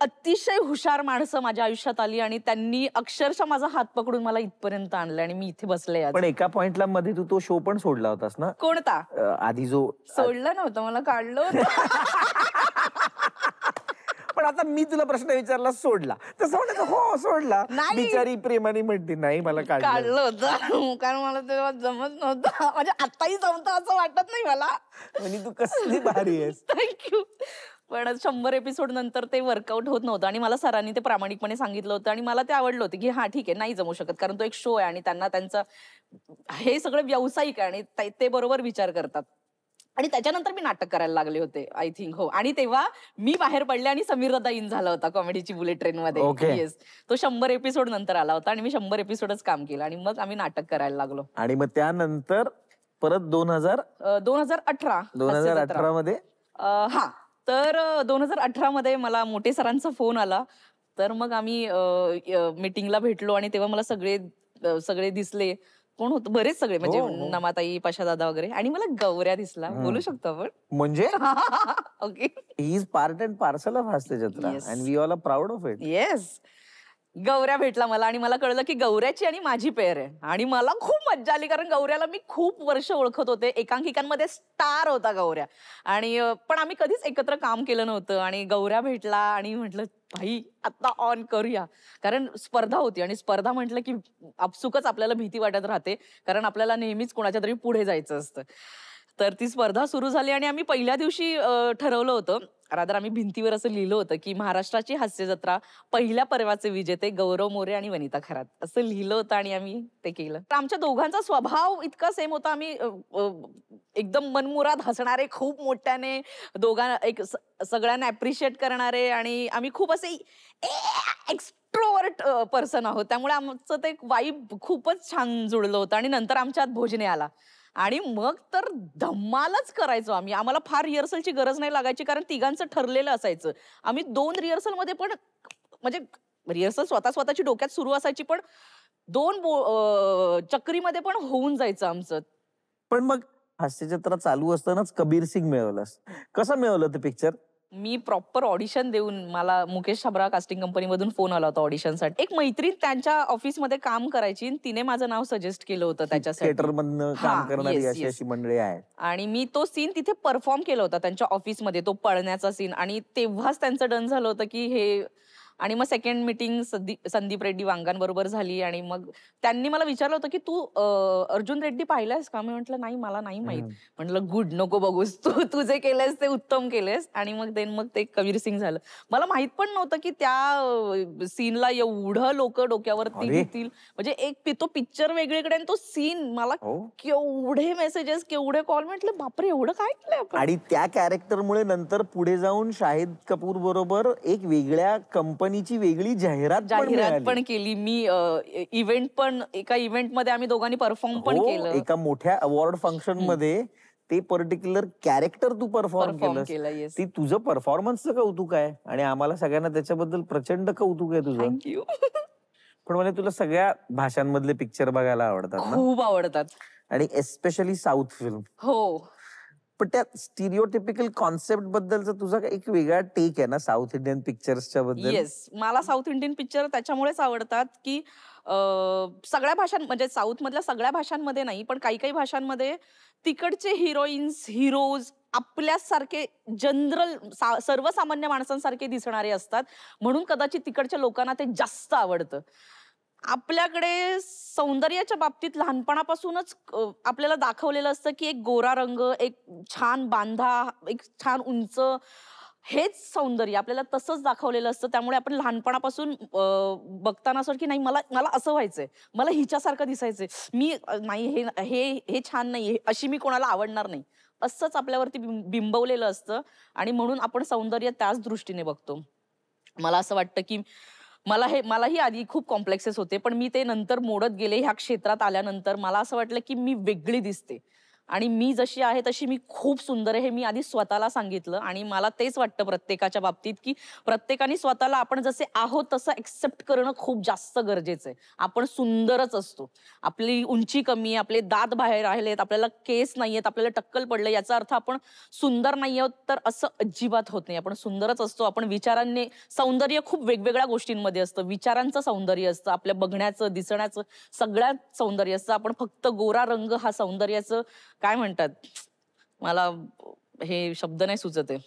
अतिशय हुशार माणसं माझ्या आयुष्यात आली आणि त्यांनी अक्षरशः माझा हात पकडून मला इथपर्यंत आणलं आणि मी इथे बसले आज. पण एका पॉइंटला मध्ये तू तो शो पण सोडला होतास ना? कोणता? आधी जो सोडलं नव्हतं, मला काढलं होतं. पण आता मी तुला प्रश्न विचारला, सोडला, तसं म्हणायचं हो सोडला. नाही. बिचारी प्रेमाने म्हणते नाही मला काढलं. काढलं होतं कारण मला तेव्हा जमत नव्हतं. म्हणजे आताही जमतं असं वाटत नाही मला. म्हणजे तू कसली भारी आहेस. थँक्यू. पण 100 एपिसोड नंतर ते वर्कआउट होत नव्हतं आणि मला सरांनी ते प्रामाणिकपणे सांगितलं होतं आणि मला ते आवडलं होतं की हा ठीक आहे, नाही जमू शकत कारण तो एक शो आहे आणि त्यांना त्यांचं हे सगळं व्यावसायिक आहे आणि ते बरोबर विचार करतात. आणि त्याच्यानंतर मी नाटक करायला लागले होते आय थिंक. हो, आणि तेव्हा मी बाहेर पडले आणि समीर दादा इन झाला होता कॉमेडीची बुलेट ट्रेन मध्ये. येस, तो 100 एपिसोड नंतर आला होता आणि मी 100 एपिसोडच काम केलं आणि मग आम्ही नाटक करायला लागलो. आणि मग त्यानंतर परत 2018 मध्ये हा, तर 2018 मध्ये मला मोठे सरांचा फोन आला. तर मग आम्ही मीटिंगला भेटलो आणि तेव्हा मला सगळे दिसले. कोण होतं, बरेच सगळे, म्हणजे नमाताई, पाशा दादा वगैरे, आणि मला गौऱ्या दिसला. बोलू शकतो आपण म्हणजे? Okay, he is part and parcel of Hasya Jatra and we all are proud of it. Yes, गौऱ्या भेटला मला आणि मला कळलं की गौऱ्याची आणि माझी पेअर आहे आणि मला खूप मज्जा आली कारण गौऱ्याला मी खूप वर्ष ओळखत होते. एकांकिकांमध्ये स्टार होता गौऱ्या आणि पण आम्ही कधीच एकत्र काम केलं नव्हतं आणि गौऱ्या भेटला आणि म्हटलं भाई आता ऑन करूया, कारण स्पर्धा होती आणि स्पर्धा म्हटलं की आपसुकच आपल्याला भीती वाटत राहते कारण आपल्याला नेहमीच कोणाच्या तरी पुढे जायचं असतं. तर ती स्पर्धा सुरू झाली आणि आम्ही पहिल्या दिवशी ठरवलं होतं, रादर आम्ही भिंतीवर असं लिहिलं होतं की महाराष्ट्राची हास्य जत्रा पहिल्या पर्वाचे विजेते गौरव मोरे आणि वनिता खरात, असं लिहिलं होतं आणि आम्ही ते केलं. तर आमच्या दोघांचा स्वभाव इतका सेम होता. आम्ही एकदम मनमुराद हसणारे, खूप मोठ्याने सगळ्यांना अप्रिशिएट करणारे आणि आम्ही खूप असे एक्स्ट्रोवर्ट पर्सन आहोत. त्यामुळे आमचं ते वाईब खूपच छान जुळलं होतं आणि नंतर आमच्यात भोजने आला आणि मग तर धम्मालच करायचो आम्ही. आम्हाला फार रिहर्सलची गरज नाही लागायची कारण तिघांचं ठरलेलं असायचं. आम्ही 2 रिहर्सल मध्ये पण, म्हणजे रिहर्सल स्वतःची डोक्यात सुरू असायची पण 2 चक्रीमध्ये पण होऊन जायचं आमचं. पण मग हास्य जत्रा चालू असतानाच कबीर सिंग मिळवलास, कसं मिळवलं ते पिक्चर? मी प्रॉपर ऑडिशन देऊन, मला मुकेश छाबरा कास्टिंग कंपनी मधून फोन आला होता ऑडिशनसाठी. एक मैत्रीण त्यांच्या ऑफिसमध्ये काम करायची, तिने माझं नाव सजेस्ट केलं होतं त्याच्यासाठी. थिएटर मधनं काम करणारी अशी मंडळी आहे आणि मी तो सीन तिथे परफॉर्म केला होता त्यांच्या ऑफिसमध्ये, तो पळण्याचा सीन, आणि तेव्हाच त्यांचं डन झालं होतं की हे. आणि मग सेकंड मीटिंग संदीप रेड्डी वांगांबरोबर झाली आणि मग त्यांनी मला विचारलं होतं की तू अर्जुन रेड्डी पाहिलायस का? मी म्हटलं नाही, मला नाही माहित. म्हटलं गुड, नको बघूस, तू जे केलंयस ते उत्तम केलंयस. आणि मग ते कबीर सिंग झालं. मला माहित पण नव्हतं की त्या सीनला एवढं लोक डोक्यावरती घेतील. म्हणजे तो पिक्चर वेगळीकडे आणि तो सीन, मला केवढे मेसेजेस, केवढे कॉल, म्हटलं बापरे एवढं काय केलंय आपण. आणि त्या कॅरेक्टरमुळे नंतर पुढे जाऊन शाहिद कपूर बरोबर एक वेगळ्या कंपनीची वेगळी जाहिरात पण केली मी. एका इव्हेंट मध्ये आम्ही दोघांनी परफॉर्म पण केलं. एका मोठ्या अवॉर्ड फंक्शन मध्ये ते पर्टिक्युलर कॅरेक्टर तू परफॉर्म केलं. ती तुझं परफॉर्मन्सचं कौतुक आहे आणि आम्हाला सगळ्यांना त्याच्याबद्दल प्रचंड कौतुक आहे तुझं. थँक्यू. पण मला तुला सगळ्या भाषांमधले पिक्चर बघायला आवडतात ना? खूप आवडतात. आणि एस्पेशली साऊथ फिल्म. हो. पण त्या स्टिरिओटिपिकल कॉन्सेप्ट बद्दलचा तुझा एक वेगळा टेक आहे ना साऊथ इंडियन पिक्चर्सच्या बद्दल? येस, मला साऊथ इंडियन पिक्चर त्याच्यामुळेच आवडतात की सगळ्या भाषां, म्हणजे साऊथ मधल्या सगळ्या भाषांमध्ये नाही पण काही भाषांमध्ये तिकडचे हिरोईन्स, हिरोज आपल्यासारखे जनरल सर्वसामान्य माणसांसारखे दिसणारे असतात, म्हणून कदाचित तिकडच्या लोकांना ते जास्त आवडतं. आपल्याकडे सौंदर्याच्या बाबतीत लहानपणापासूनच आपल्याला दाखवलेलं असतं की एक गोरा रंग, एक छान बांधा, एक छान उंच, हेच सौंदर्य आपल्याला तसंच दाखवलेलं असतं. त्यामुळे आपण लहानपणापासून बघताना असं की नाही, मला असं व्हायचंय, मला हिच्यासारखं दिसायचंय, मी नाही, हे छान नाही, अशी मी कोणाला आवडणार नाही. असंच आपल्यावरती बिंबवलेलं असतं आणि म्हणून आपण सौंदर्य त्याच दृष्टीने बघतो. मला असं वाटतं की मलाही आधी खूप कॉम्प्लेक्सेस होते, पण मी ते नंतर मोडत गेले. ह्या क्षेत्रात आल्यानंतर मला असं वाटलं की मी वेगळी दिसते आणि मी जशी आहे तशी मी खूप सुंदर आहे, हे मी आधी स्वतःला सांगितलं. आणि मला तेच वाटतं प्रत्येकाच्या बाबतीत, की प्रत्येकाने स्वतःला आपण जसे आहोत तसं एक्सेप्ट करणं खूप जास्त गरजेचं आहे. आपण सुंदरच असतो. आपली उंची कमी आहे, आपले दात बाहेर राहिलेत, आपल्याला केस नाहीयेत, आपल्याला टक्कल पडलं, याचा अर्थ आपण सुंदर नाही आहोत, तर असं अजिबात होत नाही. आपण सुंदरच असतो. आपण विचारांनी सौंदर्य खूप वेगवेगळ्या गोष्टींमध्ये असतं. विचारांचं सौंदर्य असतं, आपल्या बघण्याचं, दिसण्याचं सगळ्यात सौंदर्य असतं. आपण फक्त गोरा रंग हा सौंदर्याचं काय म्हणतात, मला हे शब्द नाही सुचत आहे,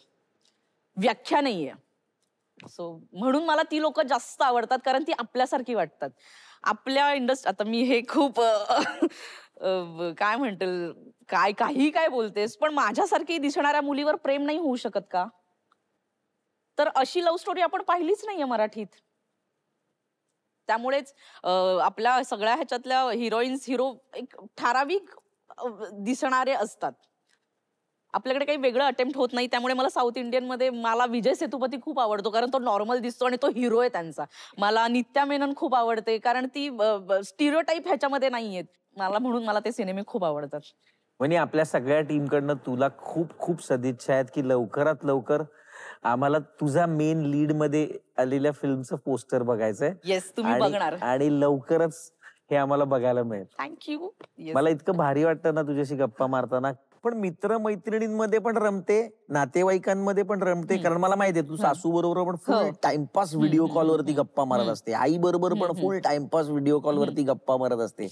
व्याख्या नाहीये. म्हणून मला ती लोक जास्त आवडतात, कारण ती आपल्यासारखी वाटतात. आपल्या आता मी हे खूप काय म्हणतील, काय बोलतेस, पण माझ्यासारखी दिसणाऱ्या मुलीवर प्रेम नाही होऊ शकत का? तर अशी लव्ह स्टोरी आपण पाहिलीच नाहीये मराठीत. त्यामुळेच आपल्या सगळ्या ह्याच्यातल्या हिरोईन्स, हिरो एक ठराविक दिसणारे असतात. आपल्याकडे काही वेगळं अटेम्प्ट होत नाही. त्यामुळे मला साऊथ इंडियन मध्ये मला विजय सेतुपती खूप आवडतो, कारण तो नॉर्मल दिसतो आणि तो हिरो आहे त्यांचा. मला नित्या मेनन खूप आवडते, कारण ती स्टिरियोटाईप ह्याच्यामध्ये नाहीयेत. म्हणून मला ते सिनेमे खूप आवडतात. म्हणजे आपल्या सगळ्या टीमकडनं तुला खूप खूप सदिच्छा आहेत की लवकरात लवकर आम्हाला तुझा मेन लीड मध्ये आलेल्या फिल्मचं पोस्टर बघायचंय. येस, तुम्ही बघणार आणि लवकरच हे आम्हाला बघायला मिळेल. थँक्यू. मला इतकं भारी वाटतं ना तुझ्याशी गप्पा मारताना. पण मित्र मैत्रिणींमध्ये पण रमते, नातेवाईकांमध्ये पण रमते, कारण मला माहितीये तू सासू बरोबर पण फुल टाइमपास व्हिडिओ कॉलवरती गप्पा मारत असते, आई बरोबर पण फुल टाइमपास व्हिडिओ कॉलवरती गप्पा मारत असते.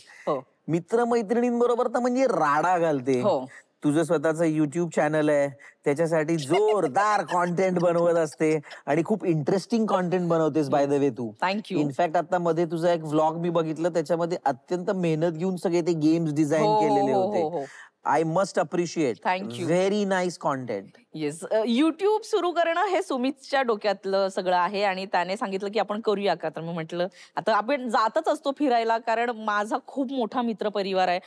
मित्र मैत्रिणींबरोबर तर म्हणजे राडा घालते. तुझं स्वतःचं युट्यूब चॅनल आहे, त्याच्यासाठी जोरदार कॉन्टेंट बनवत असते आणि खूप इंटरेस्टिंग कॉन्टेंट बनवतेस बाय द वे तू. थँक्यू. इनफॅक्ट आता मध्ये तुझा एक व्लॉग मी बघितलं, त्याच्यामध्ये अत्यंत मेहनत घेऊन सगळे ते गेम्स डिझाईन केलेले होते. I must appreciate. Thank you. Very nice content. Yes, YouTube सुरू करणं हे सुमितच्या डोक्यातलं सगळं आहे आणि त्याने सांगितलं की आपण करूया का. तर मी म्हटलं आता आपण जातच असतो फिरायला, कारण माझा खूप मोठा मित्र परिवार आहे.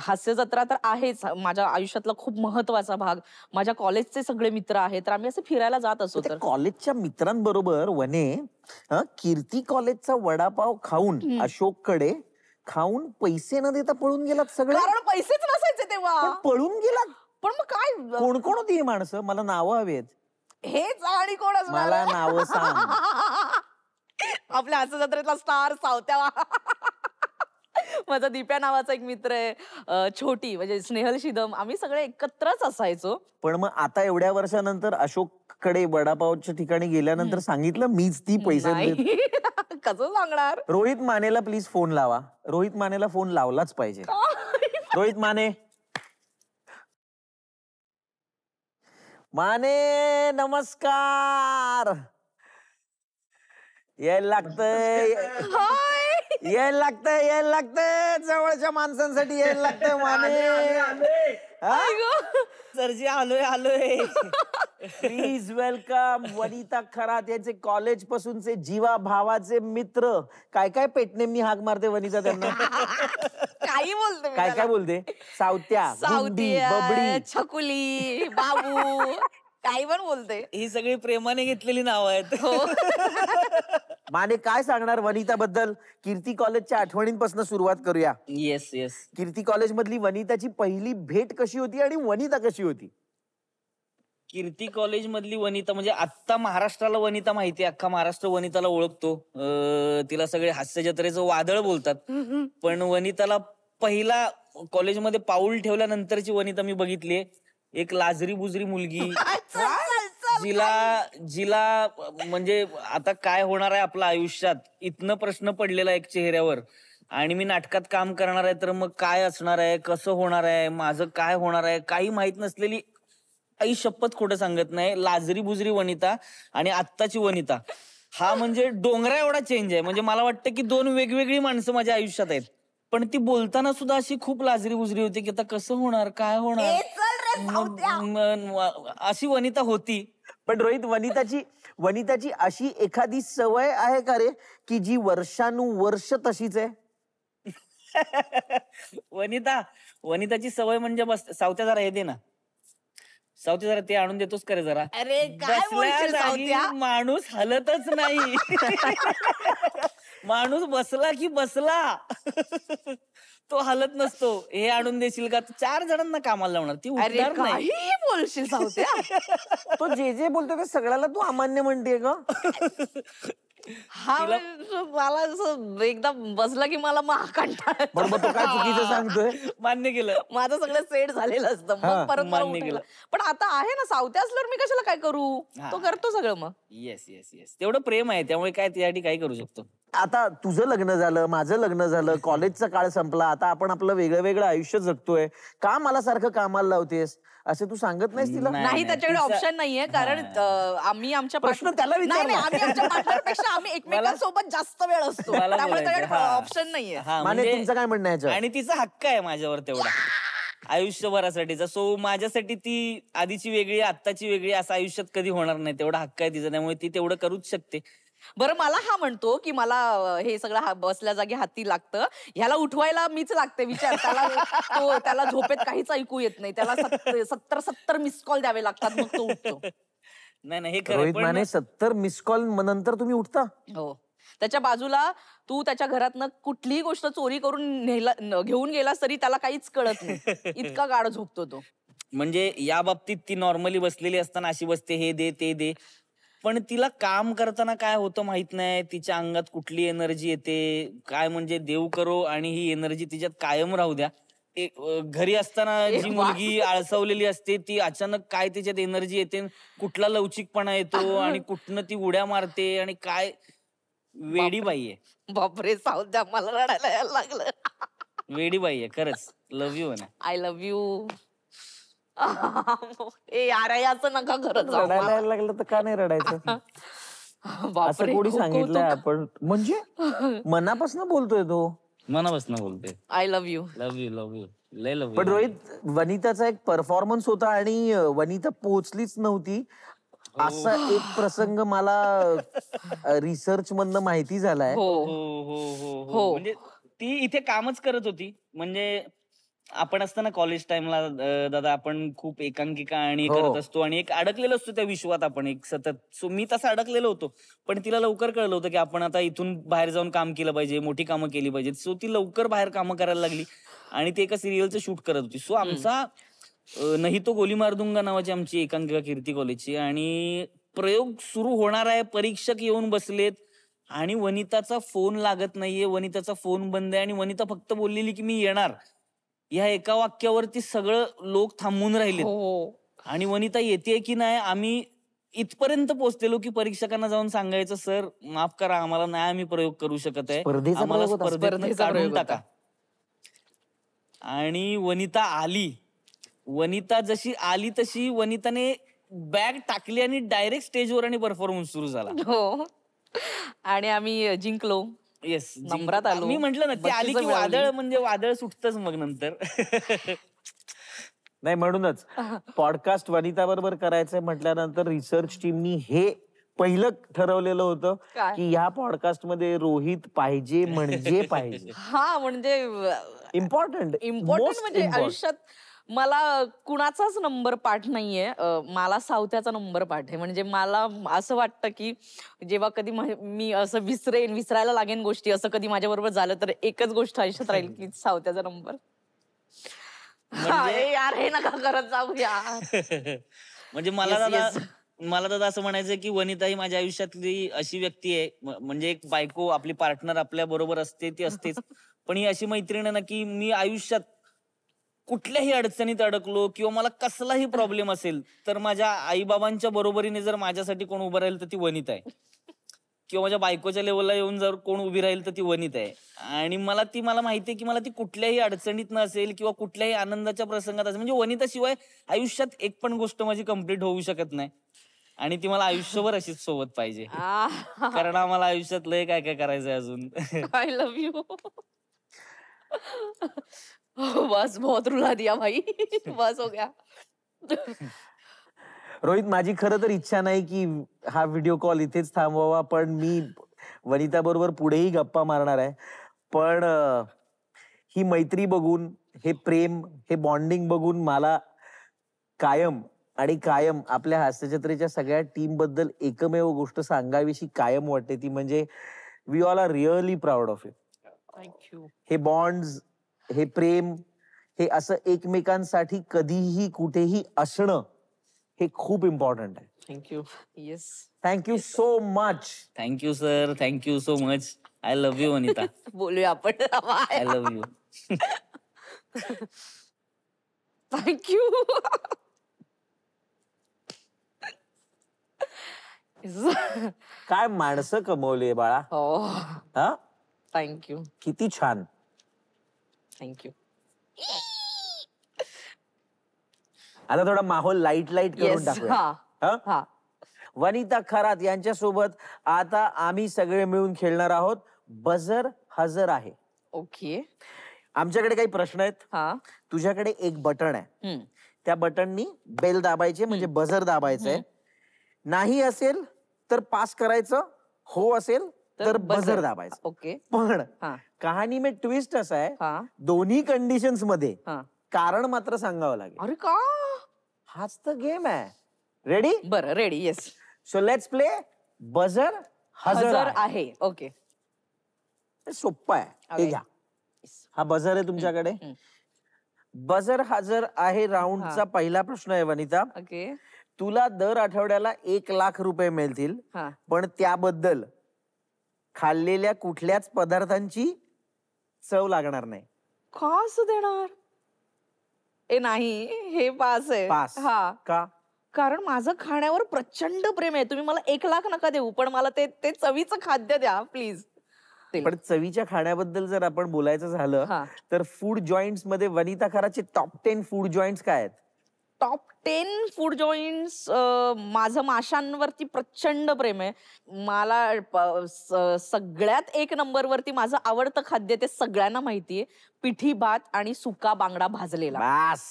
हास्य जत्रा तर आहेच माझ्या आयुष्यातला खूप महत्वाचा भाग. माझ्या कॉलेजचे सगळे मित्र आहेत, तर आम्ही असं फिरायला जात असतो. तर कॉलेजच्या मित्रांबरोबर वने कीर्ती कॉलेजचा वडापाव खाऊन अशोककडे खाऊन पैसे न देता पळून गेलात सगळे. कारण पैसेच नसायचे तेव्हा. पळून गेलात. पण मग काय, कोण कोण होती ही माणसं? मला नावं हवी आहेत. हेच आणि कोण असणार? मला नावं सांग. आपल्या हास्य जत्रेतला स्टार सावत्या माझा दीप्या नावाचा एक मित्र आहे, छोटी म्हणजे स्नेहल शिदम, आम्ही सगळे एकत्रच असायचो. पण मग आता एवढ्या वर्षानंतर अशोककडे वडापावच्या ठिकाणी गेल्यानंतर सांगितलं मीच ती पैसे कसं सांगणार? रोहित मानेला प्लीज फोन लावा. रोहित मानेला फोन लावलाच पाहिजे. रोहित माने, माने नमस्कार. यायला लागतंय, यायला लागतंय, जवळच्या माणसांसाठी यायला लागतंय माने. सरजी आलोय. प्लीज वेलकम वनिता खरात, यांचे कॉलेज पासूनचे जीवा भावाचे मित्र. काय काय पेटणे मी हाक मारते वनिता त्यांना. काही बोलते, काय बोलते? सावत्या, गुंडी, बबडी, छकुली, बाबू, काही पण बोलते. ही सगळी प्रेमाने घेतलेली नाव आहेत. माने काय सांगणार वनिता बद्दल? कीर्ती कॉलेजच्या आठवणींपासून सुरुवात करूया. येस. कीर्ती कॉलेज मधली वनिताची पहिली भेट कशी होती आणि वनिता कशी होती? कीर्ती कॉलेज मधली वनिता म्हणजे आता महाराष्ट्राला वनिता माहिती आहे, अख्खा महाराष्ट्र वनिताला ओळखतो. तिला सगळे हास्य जत्रेचं वादळ बोलतात. पण वनिताला पहिला कॉलेजमध्ये पाऊल ठेवल्यानंतरची वनिता मी बघितली. एक लाजरी बुजरी मुलगी, जिला म्हणजे आता काय होणार आहे आपल्या आयुष्यात इथनं प्रश्न पडलेला एक चेहऱ्यावर. आणि मी नाटकात काम करणार आहे, तर मग काय असणार आहे, कसं होणार आहे, माझं काय होणार आहे, काही माहित नसलेली, आई शपथ खोटं सांगत नाही, लाजरी बुजरी वनिता आणि आत्ताची वनिता हा म्हणजे डोंगरा एवढा चेंज आहे. म्हणजे मला वाटतं की दोन वेगवेगळी माणसं माझ्या आयुष्यात आहेत. पण ती बोलताना सुद्धा अशी खूप लाजरी बुजरी होती की आता कसं होणार, काय होणार, अशी वनिता होती. पण रोहित, वनिताची अशी एखादी सवय आहे का रे की जी वर्षानुवर्ष तशीच आहे? वनिताची सवय म्हणजे बस सावत्या जरा येते ना, सावत्या जरा ते आणून देतोस का रे जरा. अरे काय बसल्या बोलशील जागी सावत्या? माणूस हलतच नाही. माणूस बसला की बसला. तो हलत नसतो. हे आणून देशील का? 4 जणांना कामाला लावणार, ती अरे उठणार नाही. काही बोलशील सावत्या. तो जे बोलतो ते सगळ्याला तू अमान्य म्हणते का? हा मला असं एकदा बसला की मला कंटाळा येतो. बरोबर, तो काय चुकीचं सांगतोय? मान्य केलं. माझं सगळं सेट झालेलं असतं मग परत मला मान्य उठायला. केलं. पण आता आहे ना सावत्या असल्यावर मी कशाला काय करू? तो करतो सगळं मग. येस येस येस, तेवढं प्रेम आहे त्यामुळे काय त्यासाठी काही करू शकतो. आता तुझं लग्न झालं, माझं लग्न झालं, कॉलेजचा काळ संपला, आता आपण आपलं वेगळं वेगळं आयुष्य जगतोय. का मला सारखं कामाला लावतेस असं तू सांगत नाहीस तिला? नाही त्याच्याकडे ऑप्शन नाहीये कारण आम्ही आमच्या प्रश्न त्याला विचार नाही ना. आम्ही आमच्या पार्टनरपेक्षा आम्ही एकमेकांसोबत जास्त वेळ असतो मला त्यामुळे बोलायचं, त्याच्याकडे हा. ऑप्शन नाहीये. हा, माने, म्हणजे- तुमचं काय म्हणणं आहे याच्यावर? आणि तिचा हक्क आहे माझ्यावर तेवढा आयुष्यभरासाठीचा. सो माझ्यासाठी ती आधीची वेगळी आत्ताची वेगळी असं आयुष्यात कधी होणार नाही. तेवढा हक्क आहे तिचा, त्यामुळे ती तेवढं करूच शकते. बरं मला हा म्हणतो की मला हे सगळं बसल्या जागी हाती लागतं, ह्याला उठवायला मीच लागते. विचार त्याला झोपेत काहीच ऐकू येत नाही. त्याला 70 मिस कॉल द्यावे लागतात मग तो उठतो. नाही हे खरं रोहित पण माने, 70 मिस कॉल नंतर तुम्ही उठता? हो. त्याच्या बाजूला तू त्याच्या घरातनं कुठलीही गोष्ट चोरी करून घेऊन गेलास तरी त्याला काहीच कळत नाही. इतका गाढ झोपतो तो. म्हणजे या बाबतीत ती नॉर्मली बसलेली असताना अशी बसते, हे दे ते दे. पण तिला काम करताना काय होतं माहित नाही. तिच्या अंगात कुठली एनर्जी येते काय, म्हणजे देव करो आणि ही एनर्जी तिच्यात कायम राहू द्या. घरी असताना जी मुलगी आळसावलेली असते ती अचानक काय तिच्यात एनर्जी येते, कुठला लवचिकपणा येतो आणि कुठनं ती उड्या मारते आणि काय वेडी बाई आहे. बापरे सावत्या, मला रडायला यायला लागलं. वेडी बाई आहे खरंच. लव्ह यू ना. I love you. ए यार याचं नका खरंच रडायला यायला लागलं तर का नाही रडायचं? असं कोणी सांगितलंय आपण? म्हणजे मनापासून बोलतोय तो. मनापासून बोलते. I love you. Love you love you लय लव्ह पण रोहित, वनिताचा एक परफॉर्मन्स होता आणि वनिता पोहोचलीच नव्हती असा एक प्रसंग मला रिसर्च मधनं माहिती झालाय. हो हो. म्हणजे ती इथे कामच करत होती. म्हणजे आपण असताना कॉलेज टाइमला दादा आपण खूप एकांकिका आणि करत असतो आणि एक अडकलेलो असतो त्या विश्वात आपण एक सतत. सो मी तसं अडकलेलो होतो. पण तिला लवकर कळलं होतं की आपण आता इथून बाहेर जाऊन काम केलं पाहिजे, मोठी कामं केली पाहिजेत. सो ती लवकर बाहेर कामं करायला लागली आणि ती एका सिरियलचं शूट करत होती. सो आमचा नाही तो गोली मार दूंगा नावाची आमची एकांकिका कीर्ती कॉलेजची, आणि प्रयोग सुरू होणार आहे, परीक्षक येऊन बसलेत आणि वनिताचा फोन लागत नाहीये, वनिताचा फोन बंद आहे आणि वनिता फक्त बोललेली की मी येणार. या एका वाक्यावरती सगळं लोक थांबून राहिले आणि वनिता येते की नाही आम्ही इथपर्यंत पोहोचलेलो की परीक्षकांना जाऊन सांगायचं, सर माफ करा आम्हाला नाही आम्ही प्रयोग करू शकत आहे, आम्हाला स्पर्धेतनं काढून टाका. आणि वनिता आली. वनिता जशी आली तशी वनिताने बॅग टाकली आणि डायरेक्ट स्टेजवर आणि परफॉर्मन्स सुरू झाला. हो आणि आम्ही जिंकलो. येस, नंबरात आलो. मी म्हंटल ना ती आली की वादळ, म्हणजे वादळ सुटतच मग नंतर. नाही, म्हणूनच पॉडकास्ट वनिता बरोबर करायचंय म्हटल्यानंतर रिसर्च टीमनी हे पहिलं ठरवलेलं होतं की ह्या पॉडकास्ट मध्ये रोहित पाहिजे म्हणजे पाहिजे. हा म्हणजे इम्पॉर्टंट म्हणजे आयुष्यात मला कुणाचाच नंबर पाठ नाहीये. मला सावत्याचा नंबर पाठ आहे. म्हणजे मला असं वाटतं की जेव्हा कधी मी असं विसरायला लागेन गोष्टी, असं कधी माझ्या बरोबर झालं तर एकच गोष्ट आयुष्यात राहील की सावत्याचा नंबर. यार हे नका करत जाऊ यार. म्हणजे मला दादा असं म्हणायचं की वनिता ही माझ्या आयुष्यातली अशी व्यक्ती आहे, म्हणजे एक बायको आपली पार्टनर आपल्या बरोबर असते ती असतेच, पण ही अशी मैत्रीण आहे ना की मी आयुष्यात कुठल्याही अडचणीत अडकलो किंवा मला कसलाही प्रॉब्लेम असेल तर माझ्या आईबाबांच्या बरोबरीने जर माझ्यासाठी कोण उभं राहील तर ती वनिता आहे, किंवा माझ्या बायकोच्या लेवलला येऊन जर कोण उभी राहील तर ती वनिता आहे. आणि मला माहिती आहे की मला ती कुठल्याही अडचणीत नसेल किंवा कुठल्याही आनंदाच्या प्रसंगात असेल, म्हणजे वनिता शिवाय आयुष्यात एक पण गोष्ट माझी कम्प्लीट होऊ शकत नाही. आणि ती मला आयुष्यभर अशीच सोबत पाहिजे, कारण आम्हाला आयुष्यात लय काय काय करायचंय अजून. I love you. बस बहुत रुला दिया भाई. बस हो गया. रोहित, माझी खरं तर इच्छा नाही की हा व्हिडिओ कॉल इथेच थांबवावा, पण मी वनिता बरोबर पुढेही गप्पा मारणार आहे. पण ही मैत्री बघून, हे प्रेम, हे बॉन्डिंग बघून मला कायम आणि कायम आपल्या हास्यजत्रेच्या सगळ्या टीम बद्दल एकमेव गोष्ट सांगावीशी कायम वाटते ती म्हणजे we all are really proud of you. Thank you. हे बॉन्ड्स, हे प्रेम, हे असं एकमेकांसाठी कधीही कुठेही असणं हे खूप इम्पॉर्टंट आहे. Thank you. Yes. Thank you so much. Thank you sir, thank you so much. I love you Anita. बोलूया आपण. I love you. थँक्यू. काय माणसं कमवली बाळा. हो. हा, थँक्यू. किती छान. थँक्यू. आता थोडा माहोल लाईट लाईट करून येस. टाकूया. हा. हा? हा. वनिता खरात यांच्यासोबत आता आम्ही सगळे मिळून खेळणार आहोत बझर हजर आहे. ओके. आमच्याकडे काही प्रश्न आहेत. हा. तुझ्याकडे एक बटन आहे. हम्म. त्या बटननी बेल दाबायचे म्हणजे बझर दाबायचंय. नाही असेल तर पास करायचं, हो असेल तर बझर दाबायचं. ओके. पण हा. कहाणी में ट्विस्ट असा आहे, हा. दोन्ही कंडिशन्स मध्ये हा. कारण मात्र सांगावं लागेल. अरे का? हाच तर गेम आहे. रेडी? बरं, ready. Yes. So let's play buzzer हजर हजर आहे. आहे. ओके. हे सोप्पं आहे. हे Okay. घ्या. हा बझर आहे तुमच्याकडे. हम्म. बझर हजर आहे राऊंडचा पहिला प्रश्न आहे वनिता. ओके. तुला दर आठवड्याला 1,00,000 रुपये मिळतील, हा. पण त्याबद्दल खाल्लेल्या कुठल्याच पदार्थांची चव लागणार नाही. का असं देणार? ए नाही, हे पास आहे. पास. हा. का? कारण माझं खाण्यावर प्रचंड प्रेम आहे. तुम्ही मला 1,00,000 नका देऊ, पण मला ते चवीचं खाद्य द्या प्लीज. पण चवीच्या खाण्याबद्दल जर आपण बोलायचं झालं हा. तर फूड जॉईंट्स मध्ये वनिता खराचे टॉप 10 फूड जॉईंट्स काय आहेत? Top 10 food joints. माझं माशांवरती प्रचंड प्रेम आहे. मला सगळ्यात 1 नंबरवरती माझं आवडतं खाद्य ते सगळ्यांना माहितीये, पिठी भात आणि सुका बांगडा भाजलेला. बास.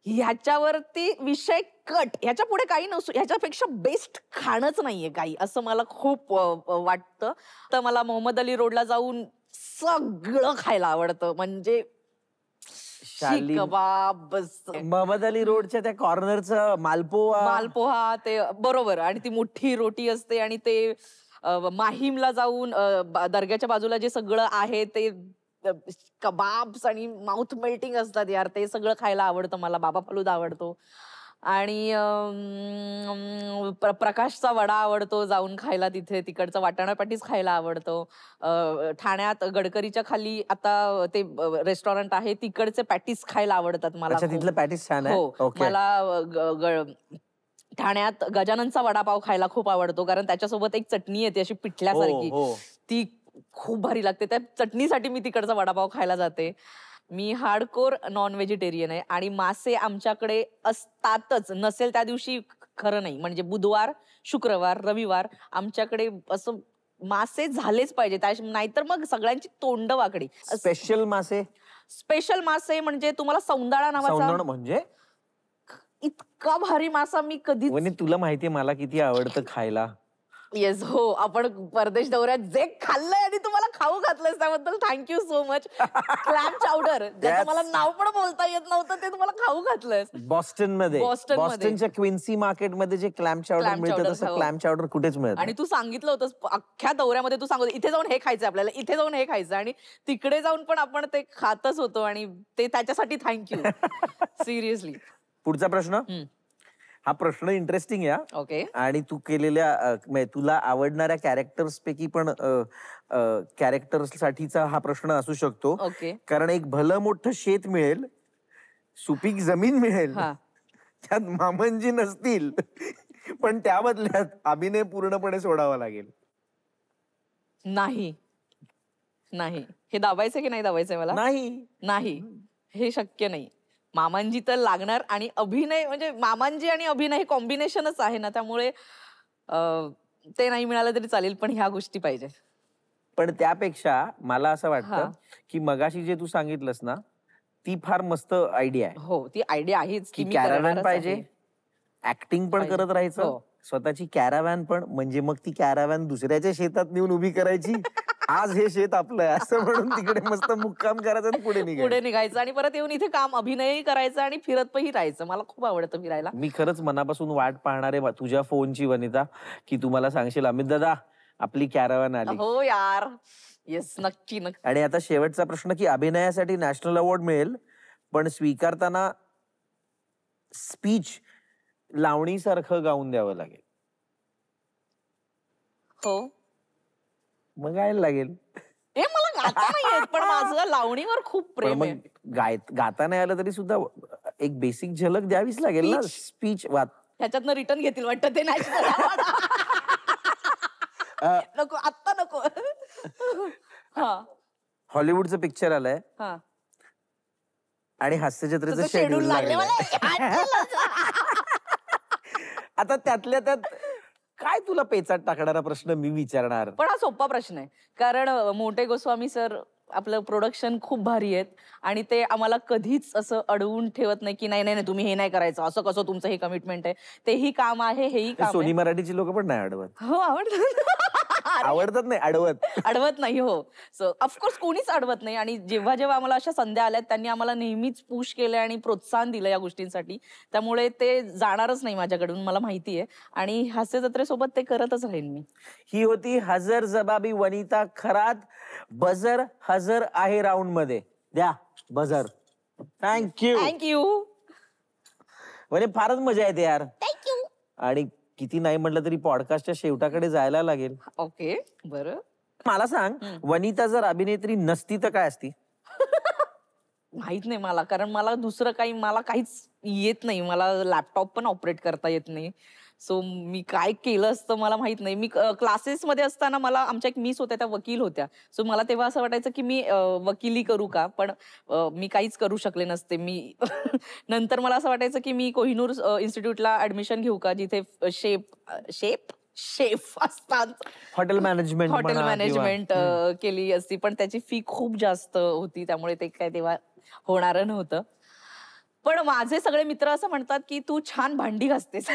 ह्याच्यावरती विषय कट. ह्याच्या पुढे काही नसू, ह्याच्यापेक्षा बेस्ट खाणंच नाहीये काही, असं मला खूप वाटतं. तर मला मोहम्मद अली रोडला जाऊन सगळं खायला आवडतं. म्हणजे शालीन- कबाब, मोहम्मद अली रोडच्या त्या कॉर्नरचं मालपोहा. मालपोहा, ते बरोबर. आणि ती मोठी रोटी असते आणि ते माहीमला जाऊन दर्ग्याच्या बाजूला जे सगळं आहे ते कबाब्स आणि माउथ मेल्टिंग असतात यार. ते सगळं खायला आवडतं मला. बाबा फालुदा आवडतो आणि प्रकाशचा वडा आवडतो जाऊन खायला तिथे. तिकडचं वाटाणा पॅटीस खायला आवडतो. ठाण्यात गडकरीच्या खाली आता ते रेस्टॉरंट आहे, तिकडचे पॅटीस खायला आवडतात मला. अच्छा, तिथलं पॅटीस छान आहे. हो. ओके. मला ठाण्यात गजाननचा वडापाव खायला खूप आवडतो, कारण त्याच्यासोबत एक चटणी येते अशी पिठल्यासारखी. हो. ती खूप भारी लागते. त्या चटणीसाठी मी तिकडचा वडापाव खायला जाते. मी हार्डकोर नॉन व्हेजिटेरियन आहे आणि मासे आमच्याकडे असतातच. नसेल त्या दिवशी खरं नाही. म्हणजे बुधवार, शुक्रवार, रविवार आमच्याकडे असं मासे झालेच पाहिजे, नाहीतर मग सगळ्यांची तोंड वाकडी. स्पेशल मासे. स्पेशल मासे म्हणजे तुम्हाला सौंदाळा नावाचा सौंदर्ण म्हणजे इतका भारी मासा मी कधीच. वनी तुला माहितीये मला किती आवडतं खायला. येस. हो. आपण परदेश दौऱ्यात जे खाल्लंय आणि तुम्हाला खाऊ घातलंय त्याबद्दल थँक्यू सो मच. क्लॅम चावडर, ज्याचं मला नाव पण बोलता येत नव्हतं, ते तुम्हाला खाऊ घातलंय. बॉस्टन मध्ये. बॉस्टनमध्ये. बॉस्टनच्या क्विन्सी मार्केट मध्ये जे क्लॅम चावडर क्लॅम मिळतं चावडर, तसं हो. क्लॅम चावडर कुठेच मिळत आणि नाही. तू सांगितलं होतंस अख्ख्या दौऱ्यामध्ये, तू सांगत इथे जाऊन हे खायचंय आपल्याला, इथे जाऊन हे खायचं, आणि तिकडे जाऊन पण आपण ते खातच होतो. आणि ते त्याच्यासाठी थँक्यू. सिरियसली. पुढचा प्रश्न. हा प्रश्न इंटरेस्टिंग आहे. ओके. आणि तू केलेल्या तुला आवडणाऱ्या कॅरेक्टर्स पैकी पण कॅरेक्टर्स साठीचा हा प्रश्न असू शकतो. ओके. कारण एक भलं मोठं शेत मिळेल, सुपीक जमीन मिळेल, हा. त्यात मामनजी नसतील, पण त्या बदल्यात अभिनय पूर्णपणे सोडावा लागेल. नाही. नाही. हे दाबायचं की नाही दाबायचंय मला? नाही. हे शक्य नाही. मामांजी तर लागणार. आणि अभिनय म्हणजे मामांजी आणि अभिनय हे कॉम्बिनेशनच आहे ना, त्यामुळे ते नाही मिळालं तरी चालेल, पण ह्या गोष्टी पाहिजे. पण त्यापेक्षा मला असं हा. वाटतं की मगाशी जे तू सांगितलंस ना, ती फार मस्त आयडिया आहे. हो, ती आयडिया आहेच की की मी कॅराव्हॅन करणारच पाहिजे, आहे. ऍक्टिंग पण पाहिजे. करत राहायचं, हो. स्वतःची कॅराव्हॅन पण, म्हणजे मग ती कॅराव्हॅन दुसऱ्याच्या शेतात नेऊन उभी करायची आज हे शेत आपलं आहे असं म्हणून तिकडे मस्त मुक्काम करायचं आणि पुढे निघायचं. पुढे निघायचं आणि परत येऊन इथे काम अभिनयही करायचं आणि फिरतही राहायचं. मला खूप आवडतं फिरायला. मी खरंच मनापासून वाट पाहणार आहे तुझ्या फोनची वनिता, की तुम्हाला सांगशील अमित दादा आपली कॅरवन आली. हो यार, येस, नक्की नक्की. आणि आता शेवटचा प्रश्न, की अभिनयासाठी नॅशनल अवॉर्ड मिळेल पण स्वीकारताना स्पीच लावणीसारखं गाऊन द्यावं लागेल. हो, मग गायला लागेल. हे मला गाता नाही येत, पण माझं लावणीवर खूप पण प्रेम आहे. मग गाता नाही आलं तरी सुद्धा एक बेसिक झलक द्यावीच लागेल ना. स्पीच ह्याच्यातनं रिटर्न घेतील वाटतं ते नॅशनल. नको आत्ता नको. हा, हॉलिवूडचं पिक्चर आलंय हा, आणि हास्यचित्राचं तुझं शेड्यूल शेड्यूल लागले लागलंय. आता त्यातल्या त्यात काय तुला पेचात टाकणारा प्रश्न मी विचारणार. पण हा सोपा प्रश्न आहे, कारण मोठे गोस्वामी सर आपलं प्रोडक्शन खूप भारी आहेत आणि ते आम्हाला कधीच असं अडवून ठेवत नाही की नाही नाही तुम्ही हे नाही करायचं, असं कसं तुमचं हे कमिटमेंट आहे. तेही काम आहे, हेही काम सोनी आहे. मराठीची लोक पण नाही अडवत. हो, आवडतं. आवडतात नाही, अडवत. अडवत नाही. हो, सो ऑफकोर्स कोणीच अडवत नाही. आणि जेव्हा जेव्हा आम्हाला अशा संध्या आल्यात त्यांनी आम्हाला नेहमीच पुश केलं आणि प्रोत्साहन दिलं या गोष्टींसाठी. त्यामुळे ते जाणारच नाही माझ्याकडून, मला माहिती आहे. आणि हास्य जत्रेसोबत ते करतच राहीन मी. ही होती हजर जबाबी वनिता खरात. बझर हजर आहे राऊंड मध्ये. द्या बझर. थँक्यू. थँक्यू. म्हणजे फारच मजा येते यार. थँक्यू. आणि किती नाही म्हटलं तरी पॉडकास्टच्या शेवटाकडे जायला लागेल. ओके, बरं. मला सांग, वनिता जर अभिनेत्री नसती तर काय असती? माहित नाही मला, कारण मला दुसरं काही, मला काहीच येत नाही. मला लॅपटॉप पण ऑपरेट करता येत नाही. सो मी काय केलं असतं मला माहित नाही. मी क्लासेसमध्ये असताना मला आमच्या एक मिस होत्या, त्या वकील होत्या. सो मला तेव्हा असं वाटायचं की मी वकिली करू का, पण मी काहीच करू शकले नसते. मी नंतर मला असं वाटायचं की मी कोहिनूर इन्स्टिट्यूटला ऍडमिशन घेऊ का, जिथे शेफ असतात. हॉटेल मॅनेजमेंट केली असती, पण त्याची फी खूप जास्त होती, त्यामुळे ते काय तेव्हा होणार नव्हतं. पण माझे सगळे मित्र असं म्हणतात की तू छान भांडी घासतेस.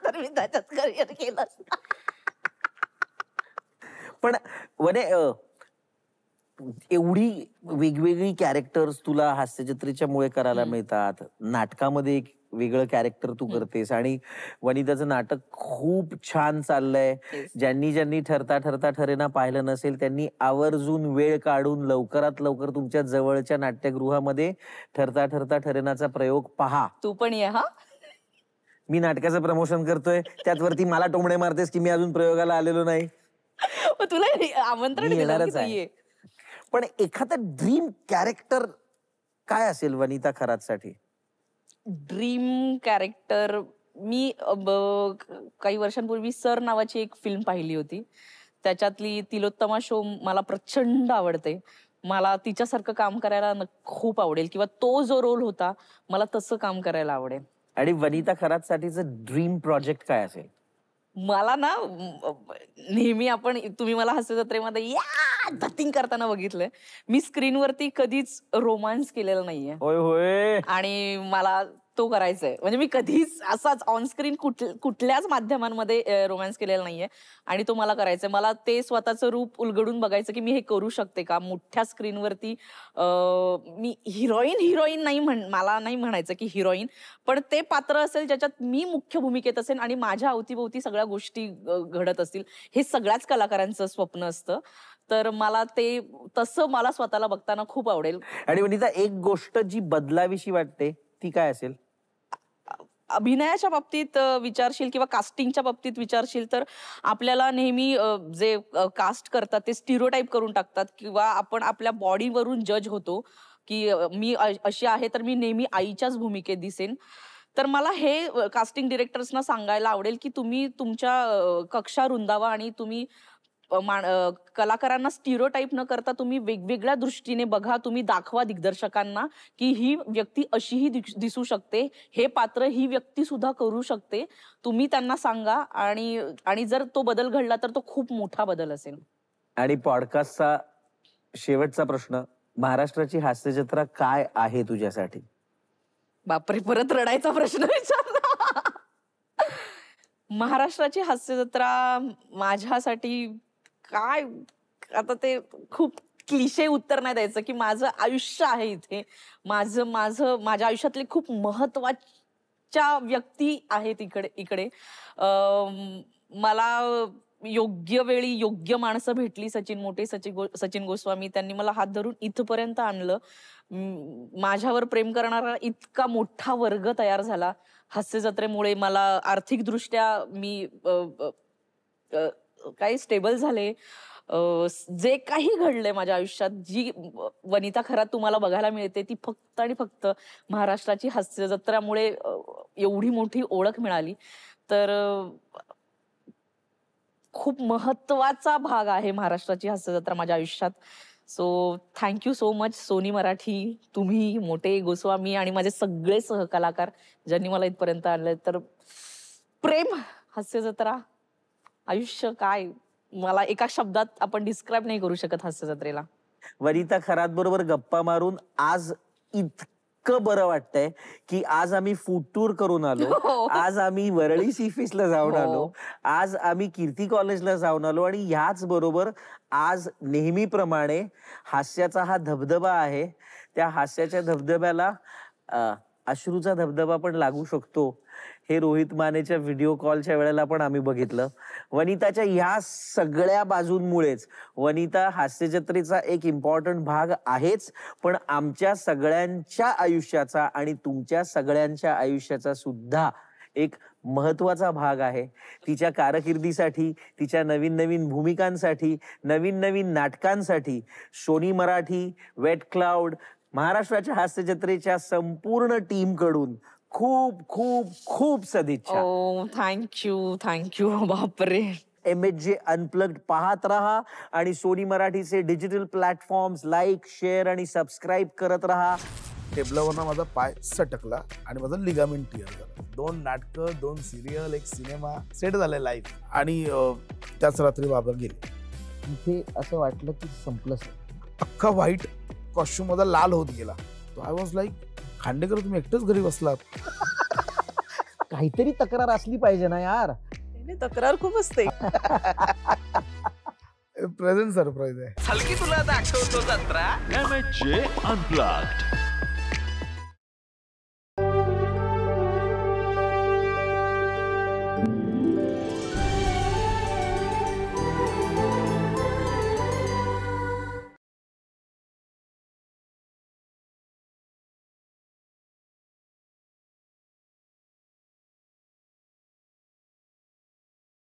तर मी त्याच्यात करिअर केलं. पण वने एवढी वेगवेगळी कॅरेक्टर्स तुला हास्यचित्रेच्यामुळे करायला मिळतात. नाटकामध्ये एक वेगळं कॅरेक्टर तू करतेस आणि वनिताचं नाटक खूप छान चाललंय. ज्यांनी ठरता ठरता ठरेना पाहिलं नसेल त्यांनी आवर्जून वेळ काढून लवकरात लवकर तुमच्या जवळच्या नाट्यगृहामध्ये ठरता ठरता ठरेनाचा प्रयोग पहा. तू पण ये. हा, मी नाटकाचं प्रमोशन करतोय, त्यात वरती मला टोमणे मारतेस की मी अजून प्रयोगाला आलेलो नाही. तुला आमंत्रण मी दिलं येणारच की तू आहे. ये. पण एखादं ड्रीम कॅरेक्टर काय असेल वनिता खरातसाठी? ड्रीम कॅरेक्टर, मी काही वर्षांपूर्वी सर नावाची एक फिल्म पाहिली होती. त्याच्यातली तिलोत्तमा शो मला प्रचंड आवडते. मला तिच्यासारखं काम करायला खूप आवडेल, किंवा तो जो रोल होता मला तसं काम करायला आवडेल. आणि वनिता खरातसाठीचं ड्रीम प्रोजेक्ट काय असेल? मला ना नेहमी तुम्ही मला हास्य जत्रेमध्ये या धतिंग करताना बघितलंय. मी स्क्रीनवरती कधीच रोमांस केलेला नाहीये. होय होय. आणि मला तो करायचा आहे. म्हणजे मी कधीच असाच ऑनस्क्रीन कुठल्याच माध्यमांमध्ये रोमॅन्स केलेला नाहीये आणि तो मला करायचा आहे. मला ते स्वतःचं रूप उलगडून बघायचं की मी हे करू शकते का मोठ्या स्क्रीनवरती. मी हिरोईन नाही मला नाही म्हणायचं की हिरोईन, पण ते पात्र असेल ज्याच्यात मी मुख्य भूमिकेत असेल आणि माझ्या अवतीभोवती सगळ्या गोष्टी घडत असतील. हे सगळ्याच कलाकारांचं स्वप्न असतं. तर मला ते तसं मला स्वतःला बघताना खूप आवडेल. आणि वनिता एक गोष्ट जी बदलावीशी वाटते ती काय असेल? अभिनयाच्या बाबतीत विचारशील किंवा कास्टिंगच्या बाबतीत विचारशील तर आपल्याला नेहमी जे कास्ट करतात ते स्टिरियोटाइप करून टाकतात, किंवा आपण आपल्या बॉडीवरून जज होतो की मी अशी आहे तर मी नेहमी आईच्याच भूमिकेत दिसेन. तर मला हे कास्टिंग डिरेक्टर्सना सांगायला आवडेल की तुम्ही तुमच्या कक्षा रुंदावा आणि तुम्ही कलाकारांना स्टिरियोटाइप न करता तुम्ही वेगवेगळ्या दृष्टीने बघा. तुम्ही दाखवा दिग्दर्शकांना की ही व्यक्ती अशीही दिसू शकते, हे पात्र ही व्यक्ती सुद्धा करू शकते. तुम्ही त्यांना सांगा आणि जर तो बदल घडला तर तो खूप मोठा बदल असेल. आणि पॉडकास्टचा शेवटचा प्रश्न, महाराष्ट्राची हास्यजत्रा काय आहे तुझ्यासाठी? बापरे, परत रडायचा प्रश्न विचारला. महाराष्ट्राची हास्यजत्रा माझ्यासाठी काय आता ते खूप क्लिशे उत्तर नाही द्यायचं की माझं आयुष्य आहे इथे, माझ्या आयुष्यातले खूप महत्वाच्या व्यक्ती आहेत इकडे. मला योग्य वेळी योग्य माणसं भेटली, सचिन गोस्वामी, त्यांनी मला हात धरून इथपर्यंत आणलं. माझ्यावर प्रेम करणारा इतका मोठा वर्ग तयार झाला हास्य जत्रेमुळे. मला आर्थिकदृष्ट्या मी काही स्टेबल झाले. जे काही घडलंय माझ्या आयुष्यात, जी वनिता खरात तुम्हाला बघायला मिळते ती फक्त आणि फक्त महाराष्ट्राची हास्य जत्रामुळे एवढी मोठी ओळख मिळाली. तर खूप महत्वाचा भाग आहे महाराष्ट्राची हास्य जत्रा माझ्या आयुष्यात. So thank you so much Sony Marathi, तुम्ही, मोठे गोस्वामी आणि माझे सगळे सहकलाकार ज्यांनी मला इथपर्यंत आणले. तर प्रेम, हास्य जत्रा, आयुष्य, काय मला एका शब्दात आपण डिस्क्राईब नाही करू शकत हास्य जत्रेला. वनिता खरात बरोबर गप्पा मारून आज इतकं बरं वाटतंय की आज आम्ही फूड टूर करून आलो, आज आम्ही वरळी सीफिशला जाऊन आलो, आज आम्ही कीर्ती कॉलेजला जाऊन आलो आणि ह्याच बरोबर आज नेहमीप्रमाणे हास्याचा हा धबधबा आहे, त्या हास्याच्या धबधब्याला अश्रूचा धबधबा पण लागू शकतो, हे रोहित मानेच्या व्हिडिओ कॉलच्या वेळेला पण आम्ही बघितलं. वनिताच्या ह्या सगळ्या बाजूंमुळेच वनिता हास्य जत्रेचा एक इम्पॉर्टंट भाग आहेच, पण आमच्या सगळ्यांच्या आयुष्याचा आणि तुमच्या सगळ्यांच्या आयुष्याचा सुद्धा एक महत्वाचा भाग आहे. तिच्या कारकिर्दीसाठी, तिच्या नवीन नवीन भूमिकांसाठी, नवीन नवीन नाटकांसाठी सोनी मराठी, वेट क्लाउड, महाराष्ट्राच्या हास्य जत्रेच्या संपूर्ण टीम कडून खूप खूप खूप सदिच्छा. थँक्यू. बापरे. MHJ अनप्लग्ड पाहत राहा आणि सोनी मराठीचे डिजिटल प्लॅटफॉर्म्स लाईक, शेअर आणि सबस्क्राईब करत राहा. टेबलावरनं माझा पाय सटकला आणि माझं लिगामेंट टिअर झालं. 2 नाटकं, 2 सिरियल, 1 सिनेमा सेट झाले लाईफ. आणि त्याच रात्री बाबा गेले. इथे असं वाटलं की संपलंच. अख्खा व्हाईट कॉस्ट्युम माझा लाल होत गेला. आय वॉज लाईक, खांडेकर तुम्ही एकटेच घरी बसलात. काहीतरी तक्रार असली पाहिजे ना यार. तक्रार खूप असते. प्रेझेंट सरप्राईज आहे. हलकी तुला दाखवतो जत्रा. MHJ Unplugged.